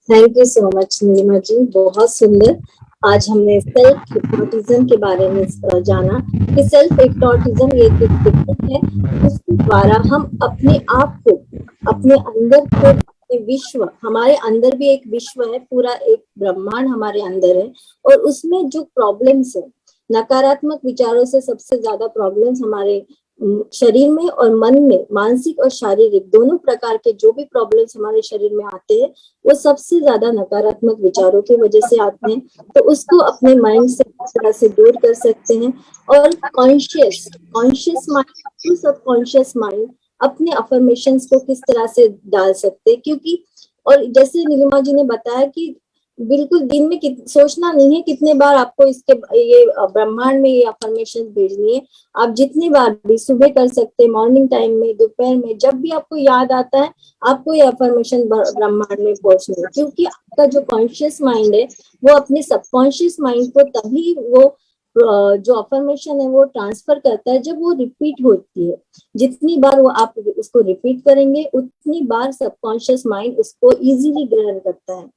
Thank you so much Neelima ji, बहुत सुंदर। आज हमने सेल्फ हिप्नोटिज्म के बारे में जाना कि सेल्फ हिप्नोटिज्म ये टेक्निक है, उसके द्वारा हम अपने आप को, अपने अंदर को, अपने विश्व, हमारे अंदर भी एक विश्व है, पूरा एक ब्रह्मांड हमारे अंदर है, और उसमें जो प्रॉब्लम्स है, नकारात्मक विचारों से सबसे ज्यादा प्रॉब्लम्स हमारे शरीर में और मन में, मानसिक और शारीरिक दोनों प्रकार के जो भी प्रॉब्लम्स हमारे शरीर में आते हैं वो सबसे ज्यादा नकारात्मक विचारों की वजह से आते हैं। तो उसको अपने माइंड से किस तरह से दूर कर सकते हैं, और कॉन्शियस माइंड, सबकॉन्शियस माइंड अपने अफर्मेशंस को किस तरह से डाल सकते हैं। क्योंकि और जैसे नीलिमा जी ने बताया कि बिल्कुल दिन में सोचना नहीं है कितने बार आपको इसके ये ब्रह्मांड में ये अफर्मेशन भेजनी है। आप जितनी बार भी सुबह कर सकते हैं, मॉर्निंग टाइम में, दोपहर में, जब भी आपको याद आता है आपको ये अफर्मेशन ब्रह्मांड में पहुंचनी है। क्योंकि आपका जो कॉन्शियस माइंड है वो अपने सबकॉन्शियस माइंड को तभी वो जो अफर्मेशन है वो ट्रांसफर करता है जब वो रिपीट होती है। जितनी बार वो आप उसको रिपीट करेंगे उतनी बार सबकॉन्शियस माइंड उसको इजीली ग्रहण करता है।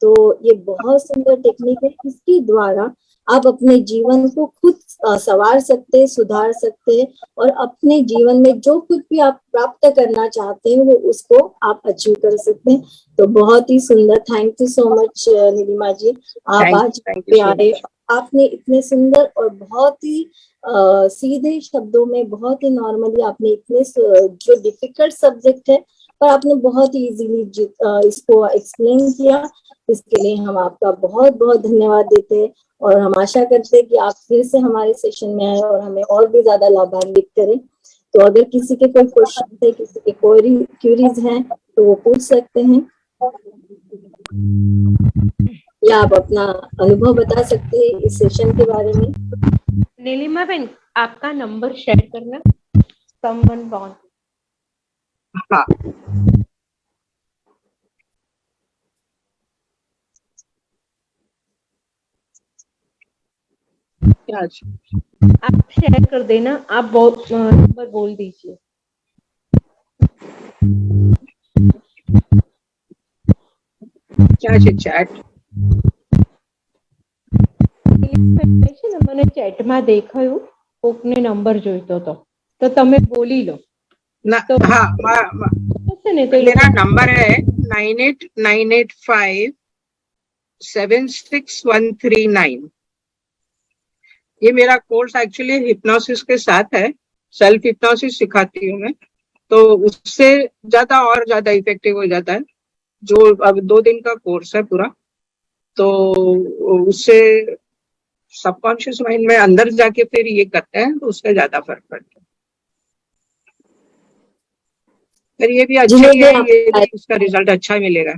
तो ये बहुत सुंदर टेक्निक है। इसके द्वारा आप अपने जीवन को खुद संवार सकते हैं, सुधार सकते हैं और अपने जीवन में जो कुछ भी आप प्राप्त करना चाहते हैं वो उसको आप अचीव कर सकते हैं। तो बहुत ही सुंदर, thank you so much Neelima ji, आप आज पे आए। आपने इतने सुंदर और बहुत ही सीधे शब्दों में, बहुत ही नॉर्मली आपने इतने जो डिफिकल्ट सब्जेक्ट है पर आपने बहुत ही इजीली इसको एक्सप्लेन किया। इसके लिए हम आपका बहुत बहुत धन्यवाद देते हैं और हम आशा करते हैं कि आप फिर से हमारे सेशन में आए और हमें और भी ज्यादा लाभान्वित करें। तो अगर किसी के कोई क्वेश्चन है, किसी के कोई क्यूरीज हैं तो वो पूछ सकते हैं या आप अपना अनुभव बता सकते हैं इस सेशन के बारे में। नीलिमा बहन, आपका नंबर शेयर करना। Someone want. हाँ, आप शेयर कर देना। आप नंबर बोल दीजिए। क्या चैट મને ચેટમાં દેખાયું કોકને નંબર જોઈતો તો તમે બોલી લો ना। तो हाँ, मेरा नंबर है 9898576139। ये मेरा कोर्स एक्चुअली हिप्नोसिस के साथ है, सेल्फ हिप्नोसिस सिखाती हूँ मैं। तो उससे ज्यादा और ज्यादा इफेक्टिव हो जाता है। जो अब 2 दिन का कोर्स है पूरा, तो उससे सबकॉन्शियस माइंड में अंदर जाके फिर ये करते हैं तो उससे ज्यादा फर्क पड़ता है। फिर ये भी अच्छा ही है, ये भी उसका रिजल्ट अच्छा मिलेगा,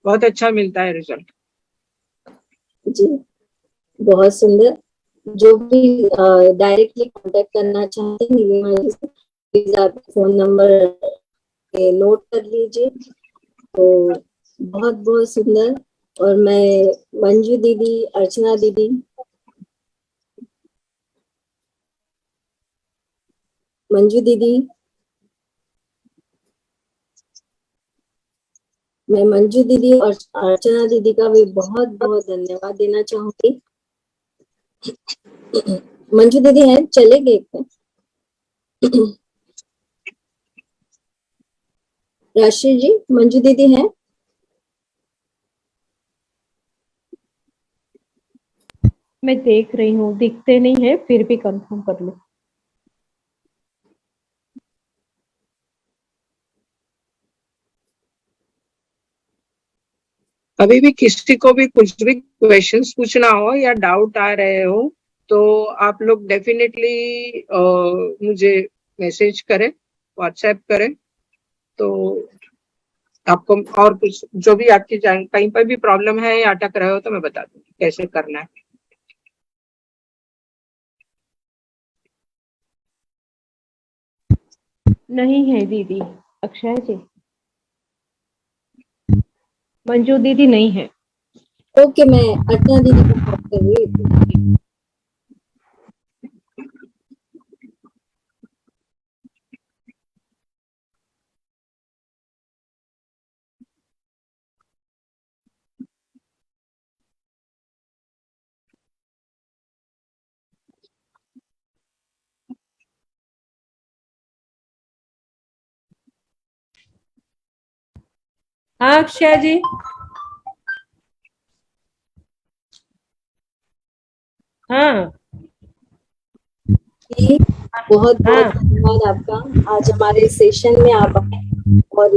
बहुत अच्छा मिलता है रिजल्ट। जी बहुत सुंदर। जो भी डायरेक्टली कांटेक्ट करना चाहते हैं नीलिमा जी से, प्लीज आप फोन नंबर नोट कर लीजिए। तो बहुत बहुत सुंदर। और मैं मंजू दीदी, अर्चना दीदी, मंजू दीदी, मैं मंजू दीदी और अर्चना दीदी का भी बहुत बहुत धन्यवाद देना चाहूंगी। मंजू दीदी हैं, चले गए क्या? राशि जी, मंजू दीदी हैं? मैं देख रही हूँ, दिखते नहीं है, फिर भी कंफर्म कर लो। अभी भी किसी को भी कुछ भी क्वेश्चंस पूछना हो या डाउट आ रहे हो तो आप लोग डेफिनेटली मुझे मैसेज करें, व्हाट्सएप करें। तो आपको और कुछ जो भी आपकी कहीं पर भी प्रॉब्लम है या अटक रहे हो तो मैं बता दूंगी कैसे करना है। नहीं है दीदी, अक्षय जी, मंजू दीदी नहीं है। ओके, मैं अर्चना दीदी को बात कर रही हूँ। हाँ अक्षय जी, हाँ जी बहुत बहुत धन्यवाद आपका। आज हमारे सेशन में आप आए और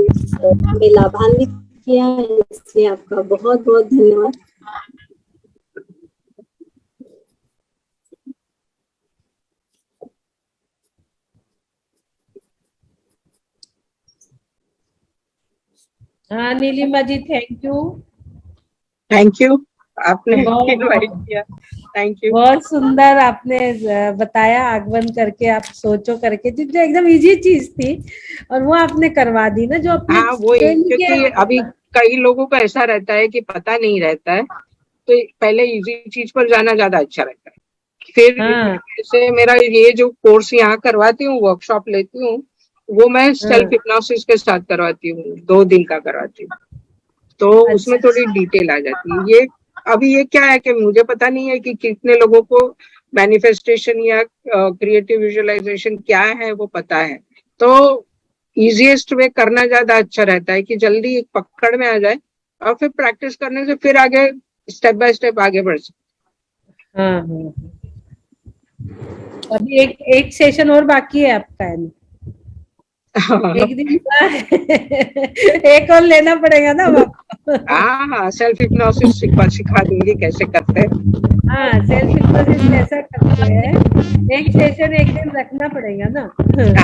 हमें लाभान्वित किया, इसलिए आपका बहुत बहुत धन्यवाद। हाँ नीलिमा जी, थैंक यू। थैंक यू, आपने बहुत- इनवाइट किया, थैंक यू। बहुत सुंदर आपने बताया, आगमन करके आप सोचो करके, जो एकदम इजी चीज थी और वो आपने करवा दी ना, जो अपने हाँ वही, क्योंकि अभी कई लोगों का ऐसा रहता है कि पता नहीं रहता है, तो पहले इजी चीज पर जाना ज्यादा अच्छा रहता है। फिर जैसे मेरा ये जो कोर्स यहाँ करवाती हूँ, वर्कशॉप लेती हूँ, वो मैं सेल्फ हिप्नोसिस के साथ करवाती हूँ, 2 दिन का करवाती हूँ, तो उसमें थोड़ी डिटेल आ जाती है। ये अभी ये क्या है कि मुझे पता नहीं है कि कितने लोगों को मैनिफेस्टेशन या क्रिएटिव विजुअलाइजेशन क्या है वो पता है, तो इजीएस्ट वे करना ज्यादा अच्छा रहता है कि जल्दी एक पकड़ में आ जाए और फिर प्रैक्टिस करने से फिर आगे स्टेप बाय स्टेप आगे बढ़ सकते। अभी एक सेशन और बाकी है आपका, है ना? एक दिन का एक और लेना पड़ेगा ना आपको। हाँ, सेल्फ हिप्नोसिस सिखा दूंगी कैसे करते हैं। हाँ, सेल्फ हिप्नोसिस कैसा करते हैं, एक सेशन एक दिन रखना पड़ेगा ना।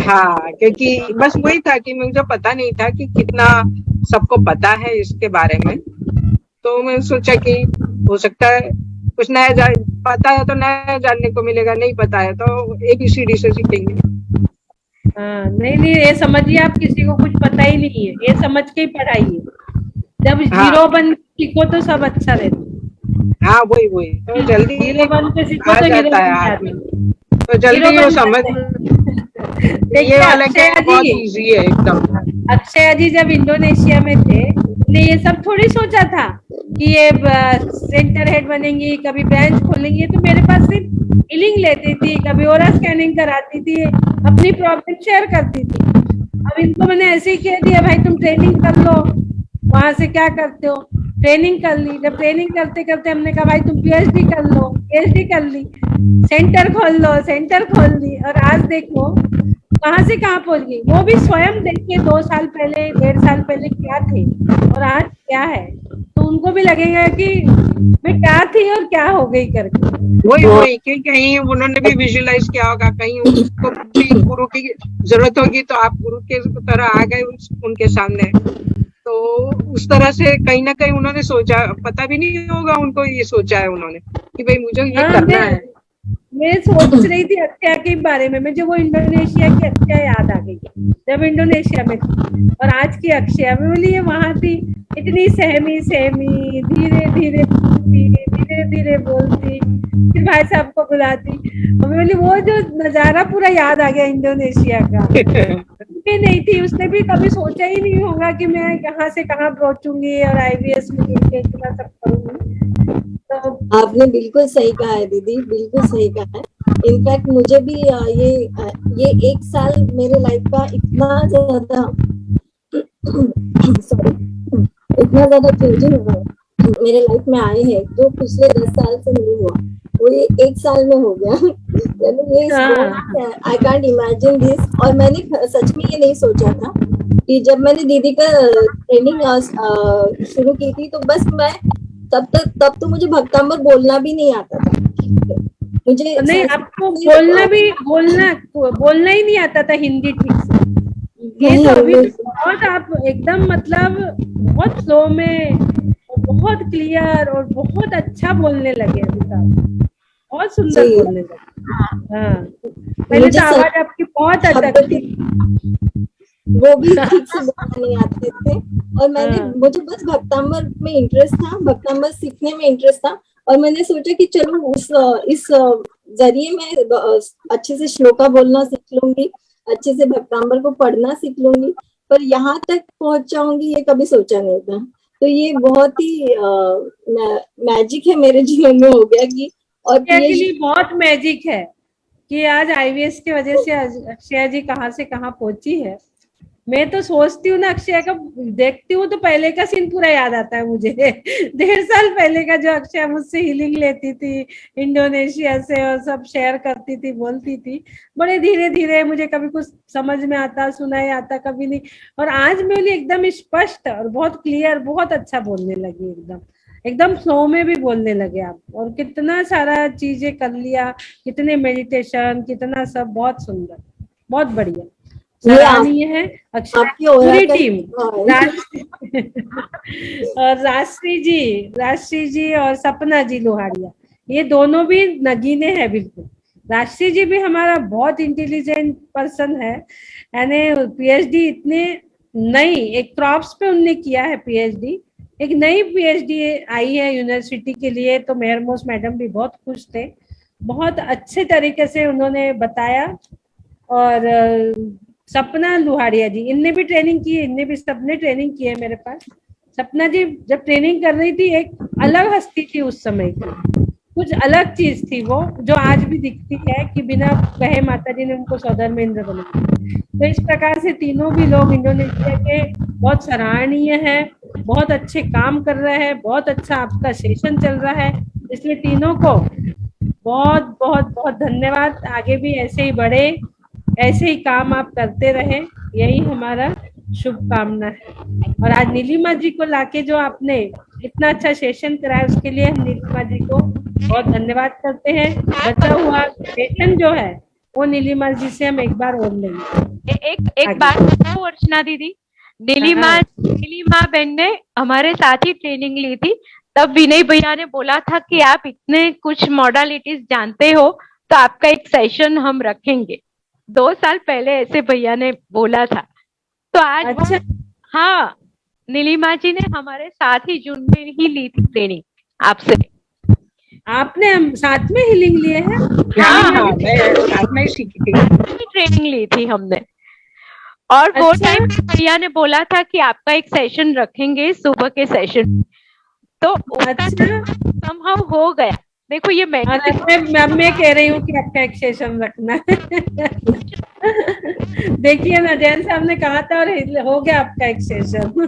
हाँ, क्योंकि बस वही था कि मुझे पता नहीं था कि कितना सबको पता है इसके बारे में, तो मैं सोचा कि हो सकता है कुछ नया पता है तो नया जानने को मिलेगा, नहीं पता है तो ABCD से सीखेंगे। हाँ, नहीं, ये समझिए, आप किसी को कुछ पता ही नहीं है, ये समझ के ही पढ़ाइए। जब जीरो बन सीखो तो सब अच्छा रहता है। हाँ वही, तो जल्दी जीरो बन के सीखो तो हीरो बन जाते हैं, तो जल्दी वो समझ। ये वाला क्या बहुत इजी है एकदम। अक्षय जी जब इंडोनेशिया में थे, ने ये सब थोड़ी सोचा था कि ये सेंटर हेड बनेंगी, कभी ब्रांच खोलेंगी। तो मेरे पास सिर्फ हीलिंग लेती थी, कभी ओरा स्कैनिंग कराती थी, अपनी प्रॉब्लम शेयर करती थी। अब इनको मैंने ऐसे ही कह दिया, भाई तुम ट्रेनिंग कर लो, वहां से क्या करते हो, ट्रेनिंग कर ली। जब ट्रेनिंग करते करते हमने कहा भाई तुम PhD कर लो, PhD कर ली, सेंटर खोल लो, सेंटर खोल ली, और आज देखो कहाँ से कहाँ पहुंच गई। वो भी स्वयं देखिए 2 साल पहले, 1.5 साल पहले क्या थे और आज क्या है, तो उनको भी लगेगा कि मैं क्या थी और क्या हो गई करके। वही कि कहीं उन्होंने भी विजुअलाइज किया होगा, कहीं उनको भी गुरु की जरूरत होगी तो आप गुरु के तरह आ गए उनके सामने, तो उस तरह से कहीं ना कहीं उन्होंने सोचा, पता भी नहीं होगा उनको, ये सोचा है उन्होंने कि भाई मुझे ये करना है। मैं सोच रही थी अक्षया के बारे में, मुझे वो इंडोनेशिया की अक्षया याद आ गई जब इंडोनेशिया में थी, और आज की अक्षया में बोली ये वहां थी, इतनी सहमी धीरे धीरे बोलती, फिर भाई साहब को बुलाती। और मैं बोली वो जो नजारा पूरा याद आ गया इंडोनेशिया का। भी नहीं थी, उसने भी कभी सोचा ही नहीं होगा कि मैं कहाँ से कहाँ पहुंचूंगी और IVS में इतना सब करूंगी। तो आपने बिल्कुल सही कहा है दीदी, बिल्कुल सही कहा है। इनफैक्ट मुझे भी ये 1 साल मेरे लाइफ का इतना ज्यादा चेंजिंग हुआ मेरे लाइफ में आए हैं जो पिछले 10 साल से नहीं हुआ, वो ये 1 साल में हो गया। यानी ये आई कांट इमेजिन दिस। और मैंने सच में ये नहीं सोचा था कि जब मैंने दीदी का ट्रेनिंग शुरू की थी, तो बस मैं तब तो मुझे भक्तांबर बोलना भी नहीं आता था। मुझे नहीं, आपको बोलना ही नहीं आता था हिंदी ठीक से। ये तो अभी बहुत आप एकदम मतलब बहुत स्लो में, बहुत क्लियर और बहुत अच्छा बोलने लगे अभी तक, बहुत सुंदर बोलने लगे। हाँ, पहले तो आवाज आपकी बहुत अटक थी, वो भी ठीक से बोलने नहीं आते थे। और मुझे बस भक्तांबर में इंटरेस्ट था, भक्तांबर सीखने में इंटरेस्ट था, और मैंने सोचा कि चलो इस जरिए मैं अच्छे से श्लोका बोलना सीख लूंगी, अच्छे से भक्तांबर को पढ़ना सीख लूंगी, पर यहाँ तक पहुंच जाऊंगी ये कभी सोचा नहीं था। तो ये बहुत ही मैजिक है मेरे जीवन में हो गया कि, और बहुत मैजिक है कि आज IVS की वजह से अक्षया जी कहाँ से कहाँ पहुंची है। मैं तो सोचती हूँ ना, अक्षया का देखती हूँ तो पहले का सीन पूरा याद आता है मुझे। 1.5 साल पहले का जो अक्षया मुझसे हीलिंग लेती थी इंडोनेशिया से और सब शेयर करती थी, बोलती थी, बड़े धीरे धीरे, मुझे कभी कुछ समझ में आता, सुनाई आता, कभी नहीं। और आज मेरे लिए एकदम स्पष्ट और बहुत क्लियर, बहुत अच्छा बोलने लगी, एकदम फ्लो में भी बोलने लगे आप। और कितना सारा चीजें कर लिया, कितने मेडिटेशन, कितना सब, बहुत सुंदर, बहुत बढ़िया। सराहनीय है। आपकी पूरी टीम और राजश्री जी और सपना जी लोहारिया, ये दोनों भी नगीने हैं बिल्कुल। राजश्री जी भी हमारा बहुत इंटेलिजेंट पर्सन है, यानी पीएचडी इतने नई, एक क्रॉप्स पे उनने किया है पीएचडी, एक नई पीएचडी आई है यूनिवर्सिटी के लिए, तो मेहरमोश मैडम भी बहुत खुश थे, बहुत अच्छे तरीके से उन्होंने बताया। और सपना लोहारिया जी, इनने भी ट्रेनिंग की है, इनने भी सबने ट्रेनिंग की है मेरे पास। सपना जी जब ट्रेनिंग कर रही थी, एक अलग हस्ती थी उस समय की, कुछ अलग चीज थी वो, जो आज भी दिखती है कि बिना कहे माता जी ने उनको सौदर में इंद्र बनाया। तो इस प्रकार से तीनों भी लोग इंडोनेशिया के बहुत सराहनीय है, बहुत अच्छे काम कर रहे हैं, बहुत अच्छा आपका सेशन चल रहा है, इसलिए तीनों को बहुत बहुत बहुत धन्यवाद। आगे भी ऐसे ही बढ़े, ऐसे ही काम आप करते रहे, यही हमारा शुभकामना है। और आज नीलिमा जी को लाके जो आपने इतना अच्छा सेशन कराया, उसके लिए हम नीलिमा जी को बहुत धन्यवाद करते हैं। बचा हुआ सेशन जो है वो नीलिमा जी से हम एक बार और लेंगे। एक बात बताओ अर्चना दीदी, नीलिमा बहन ने हमारे साथ ही ट्रेनिंग ली थी, तब विनय भैया ने बोला था कि आप इतने कुछ मॉडलिटीज जानते हो तो आपका एक सेशन हम रखेंगे। 2 साल पहले ऐसे भैया ने बोला था, तो आज अच्छा। हाँ, नीलिमा जी ने हमारे साथ ही जून में ही ली थी ट्रेनिंग आपसे। आपने साथ में हीलिंग लिए हैं? हाँ, मैं साथ में सीखी थी, ट्रेनिंग ली थी हमने। और वो टाइम भैया ने बोला था कि आपका एक सेशन रखेंगे सुबह के सेशन, तो समहाउ हो गया। देखो ये मैं कह रही हूँ कि आपका एक सेशन रखना है। देखिए ना, जैन साहब ने कहा था और हो गया आपका एक सेशन।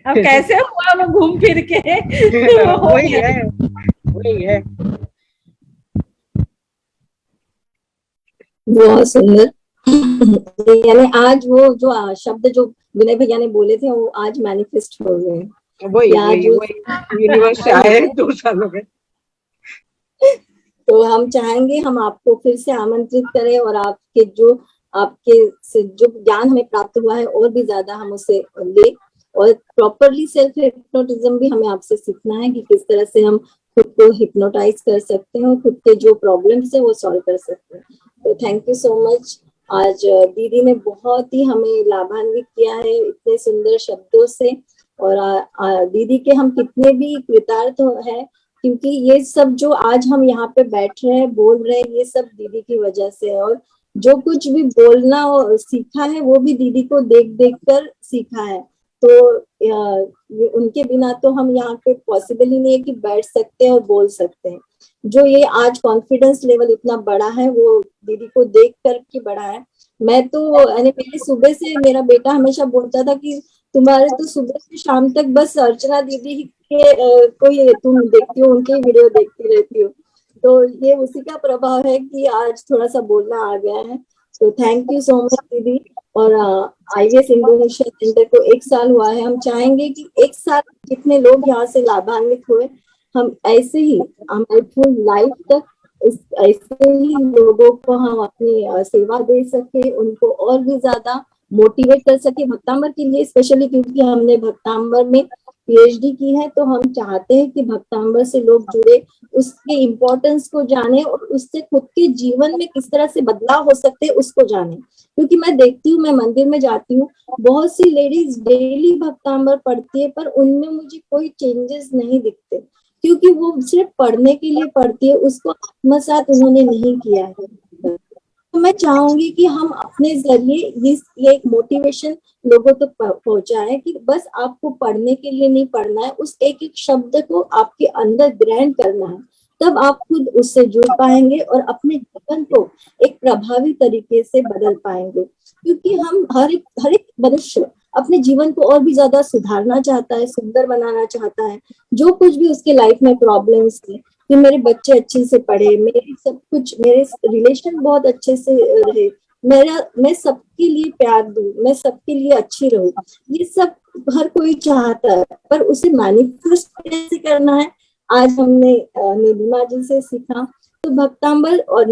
अब कैसे हुआ वो घूम फिर के वही है। बहुत सुंदर। यानी आज वो जो शब्द जो विनय भैया ने बोले थे वो आज मैनिफेस्ट हो गए। वही यूनिवर्स से आए 2 सालों में। तो हम चाहेंगे हम आपको फिर से आमंत्रित करें और आपके से जो ज्ञान हमें प्राप्त हुआ है और भी ज्यादा हम उसे ले, और प्रॉपरली सेल्फ हिप्नोटिज्म भी हमें आपसे सीखना है कि किस तरह से हम खुद को हिप्नोटाइज कर सकते हैं और खुद के जो प्रॉब्लम्स है वो सॉल्व कर सकते हैं। तो थैंक यू सो मच। आज दीदी ने बहुत ही हमें लाभान्वित किया है इतने सुंदर शब्दों से, और दीदी के हम कितने भी कृतार्थ हैं, क्योंकि ये सब जो आज हम यहाँ पे बैठ रहे हैं, बोल रहे हैं, ये सब दीदी की वजह से है। और जो कुछ भी बोलना और सीखा है वो भी दीदी को देख देख कर सीखा है। तो उनके बिना तो हम यहाँ पे पॉसिबल ही नहीं है कि बैठ सकते हैं और बोल सकते हैं। जो ये आज कॉन्फिडेंस लेवल इतना बड़ा है वो दीदी को देख कर के बड़ा है। मैं तो मेरे सुबह से मेरा बेटा हमेशा बोलता था कि तुम्हारे तो सुबह से शाम तक बस अर्चना दीदी के कोई तुम देखती हो, उनके वीडियो देखती रहती हो। तो ये उसी का प्रभाव है कि आज थोड़ा सा बोलना आ गया है। तो थैंक यू सो मच दीदी। और आईवीएस इंडोनेशिया सेंटर को 1 साल हुआ है। हम चाहेंगे कि 1 साल जितने लोग यहाँ से लाभान्वित हुए, हम ऐसे ही हमारे फुल लाइफ तक ऐसे ही लोगों को हम अपनी सेवा दे सके, उनको और भी ज्यादा मोटिवेट कर सके भक्तांबर के लिए, स्पेशली क्योंकि हमने भक्तांबर में पीएचडी की है। तो हम चाहते हैं कि भक्तांबर से लोग जुड़े, उसके इम्पोर्टेंस को जाने और उससे खुद के जीवन में किस तरह से बदलाव हो सकते हैं उसको जाने। क्योंकि मैं देखती हूँ, मैं मंदिर में जाती हूँ, बहुत सी लेडीज डेली भक्तांबर पढ़ती है, पर उनमें मुझे कोई चेंजेस नहीं दिखते, क्योंकि वो सिर्फ पढ़ने के लिए पढ़ती है, उसको आत्मसात उन्होंने नहीं किया है। तो मैं चाहूंगी कि हम अपने जरिए ये एक मोटिवेशन लोगों तक पहुंचाएं कि बस आपको पढ़ने के लिए नहीं पढ़ना है, उस एक एक शब्द को आपके अंदर ग्रहण करना है, तब आप खुद उससे जुड़ पाएंगे और अपने जीवन को एक प्रभावी तरीके से बदल पाएंगे। क्योंकि हम हर एक मनुष्य अपने जीवन को और भी ज्यादा सुधारना चाहता है, सुंदर बनाना चाहता है। जो कुछ भी उसके लाइफ में प्रॉब्लम्स है कि मेरे बच्चे अच्छे से पढ़े, मेरे सब कुछ, मेरे रिलेशन बहुत अच्छे से रहे, मैं सबके लिए प्यार दूं, मैं सबके लिए अच्छी रहूं, ये सब हर कोई चाहता है, पर उसे मैनिफेस्ट कैसे करना है आज हमने नीलिमा जी से सीखा। तो भक्तांबर और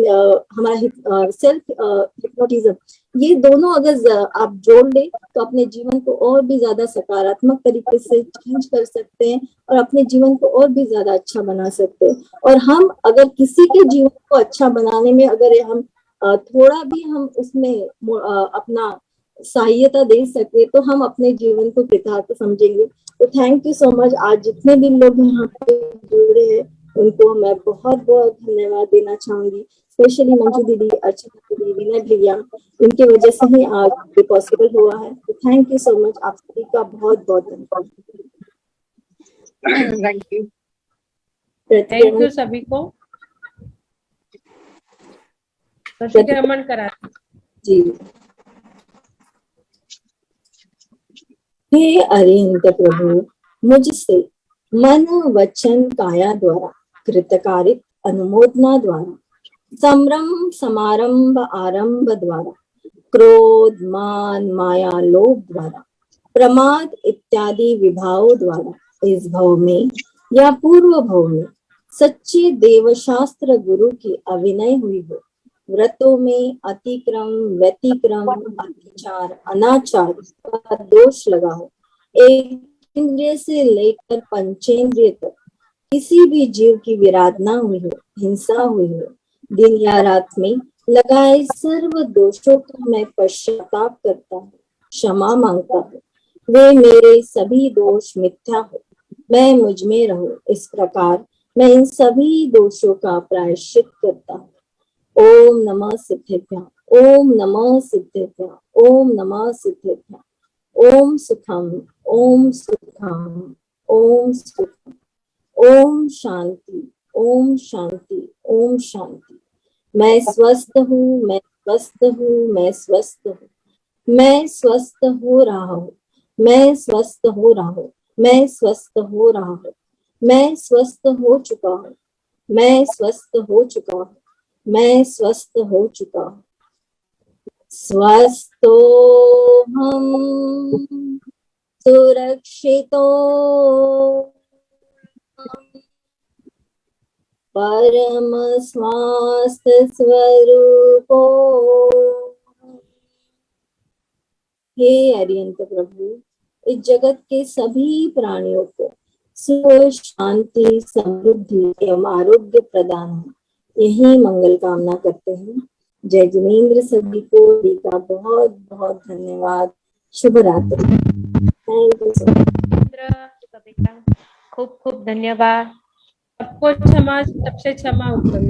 हमारा सेल्फ हिप्नोटिज्म, ये दोनों अगर आप जोड़ ले तो अपने जीवन को और भी ज्यादा सकारात्मक तरीके से चेंज कर सकते हैं और अपने जीवन को और भी ज्यादा अच्छा बना सकते हैं। और हम अगर किसी के जीवन को अच्छा बनाने में अगर हम थोड़ा भी हम उसमें अपना सहायता दे सके तो हम अपने जीवन को कृतार्थ समझेंगे। तो थैंक यू सो मच। आज जितने भी लोग यहाँ पे जुड़े हैं उनको मैं बहुत बहुत धन्यवाद देना चाहूंगी, स्पेशली मंजू दीदी, अर्चना दीदी, विनय भैया, इनकी वजह से ही आज ये पॉसिबल हुआ है। तो थैंक यू सो मच, आप सभी का बहुत बहुत धन्यवाद। थैंक यू सभी को। प्रतिक्रमण करा जी। हे अरिहंत प्रभु, मुझसे मन वचन काया द्वारा कृतकारित अनुमोदना द्वारा संभ्रम समारंभ आरंभ द्वारा क्रोध मान माया लोभ द्वारा प्रमाद इत्यादि विभावों द्वारा इस भव में या पूर्व भव में सच्चे देवशास्त्र गुरु की अविनय हुई हो, व्रतों में अतिक्रम व्यतिक्रम अत्याचार अनाचार का दोष लगा हो, एक इंद्रिय से लेकर पंचेंद्रिय तक किसी भी जीव की विराधना हुई हो, हिंसा हुई हो, दिन या रात में लगाए सर्व दोषों का मैं पश्चाताप करता हूँ, क्षमा मांगता हूँ, वे मेरे सभी दोष मिथ्या हो, मैं मुझ में रहूं। इस प्रकार मैं इन सभी दोषों का प्रायश्चित करता हूँ। ओम नमः सिद्धेभ्यः, ओम नमः सिद्धेभ्यः, ओम नमः सिद्धेभ्यः। ओम सुखम, ओम सुखम, ओम सुखम, ओम शांति, ओम शांति, ओम शांति। मैं स्वस्थ हूँ, मैं स्वस्थ हूँ, मैं स्वस्थ हूँ, मैं स्वस्थ हो रहा हूँ, मैं स्वस्थ हो रहा हूँ, मैं स्वस्थ हो रहा हूँ, मैं स्वस्थ हो चुका हूँ, मैं स्वस्थ हो चुका हूँ, मैं स्वस्थ हो चुका हूँ। स्वस्थो हम सुरक्षितो परम स्वास्थ्य स्वरूपो। हे अरिहंत प्रभु, इस जगत के सभी प्राणियों को सुख शांति समृद्धि एवं आरोग्य प्रदान हो, यही मंगल कामना करते हैं। जय जिनेंद्र सभी को का बहुत बहुत धन्यवाद। शुभ रात्रि। Thank you so much. खूब खूब धन्यवाद। सबको क्षमा, सबसे क्षमा उत्तम।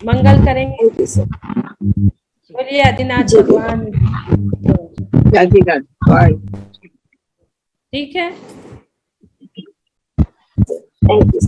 मंगल करेंगे। बोलिए आदिनाथ भगवान। ठीक है। Thank you.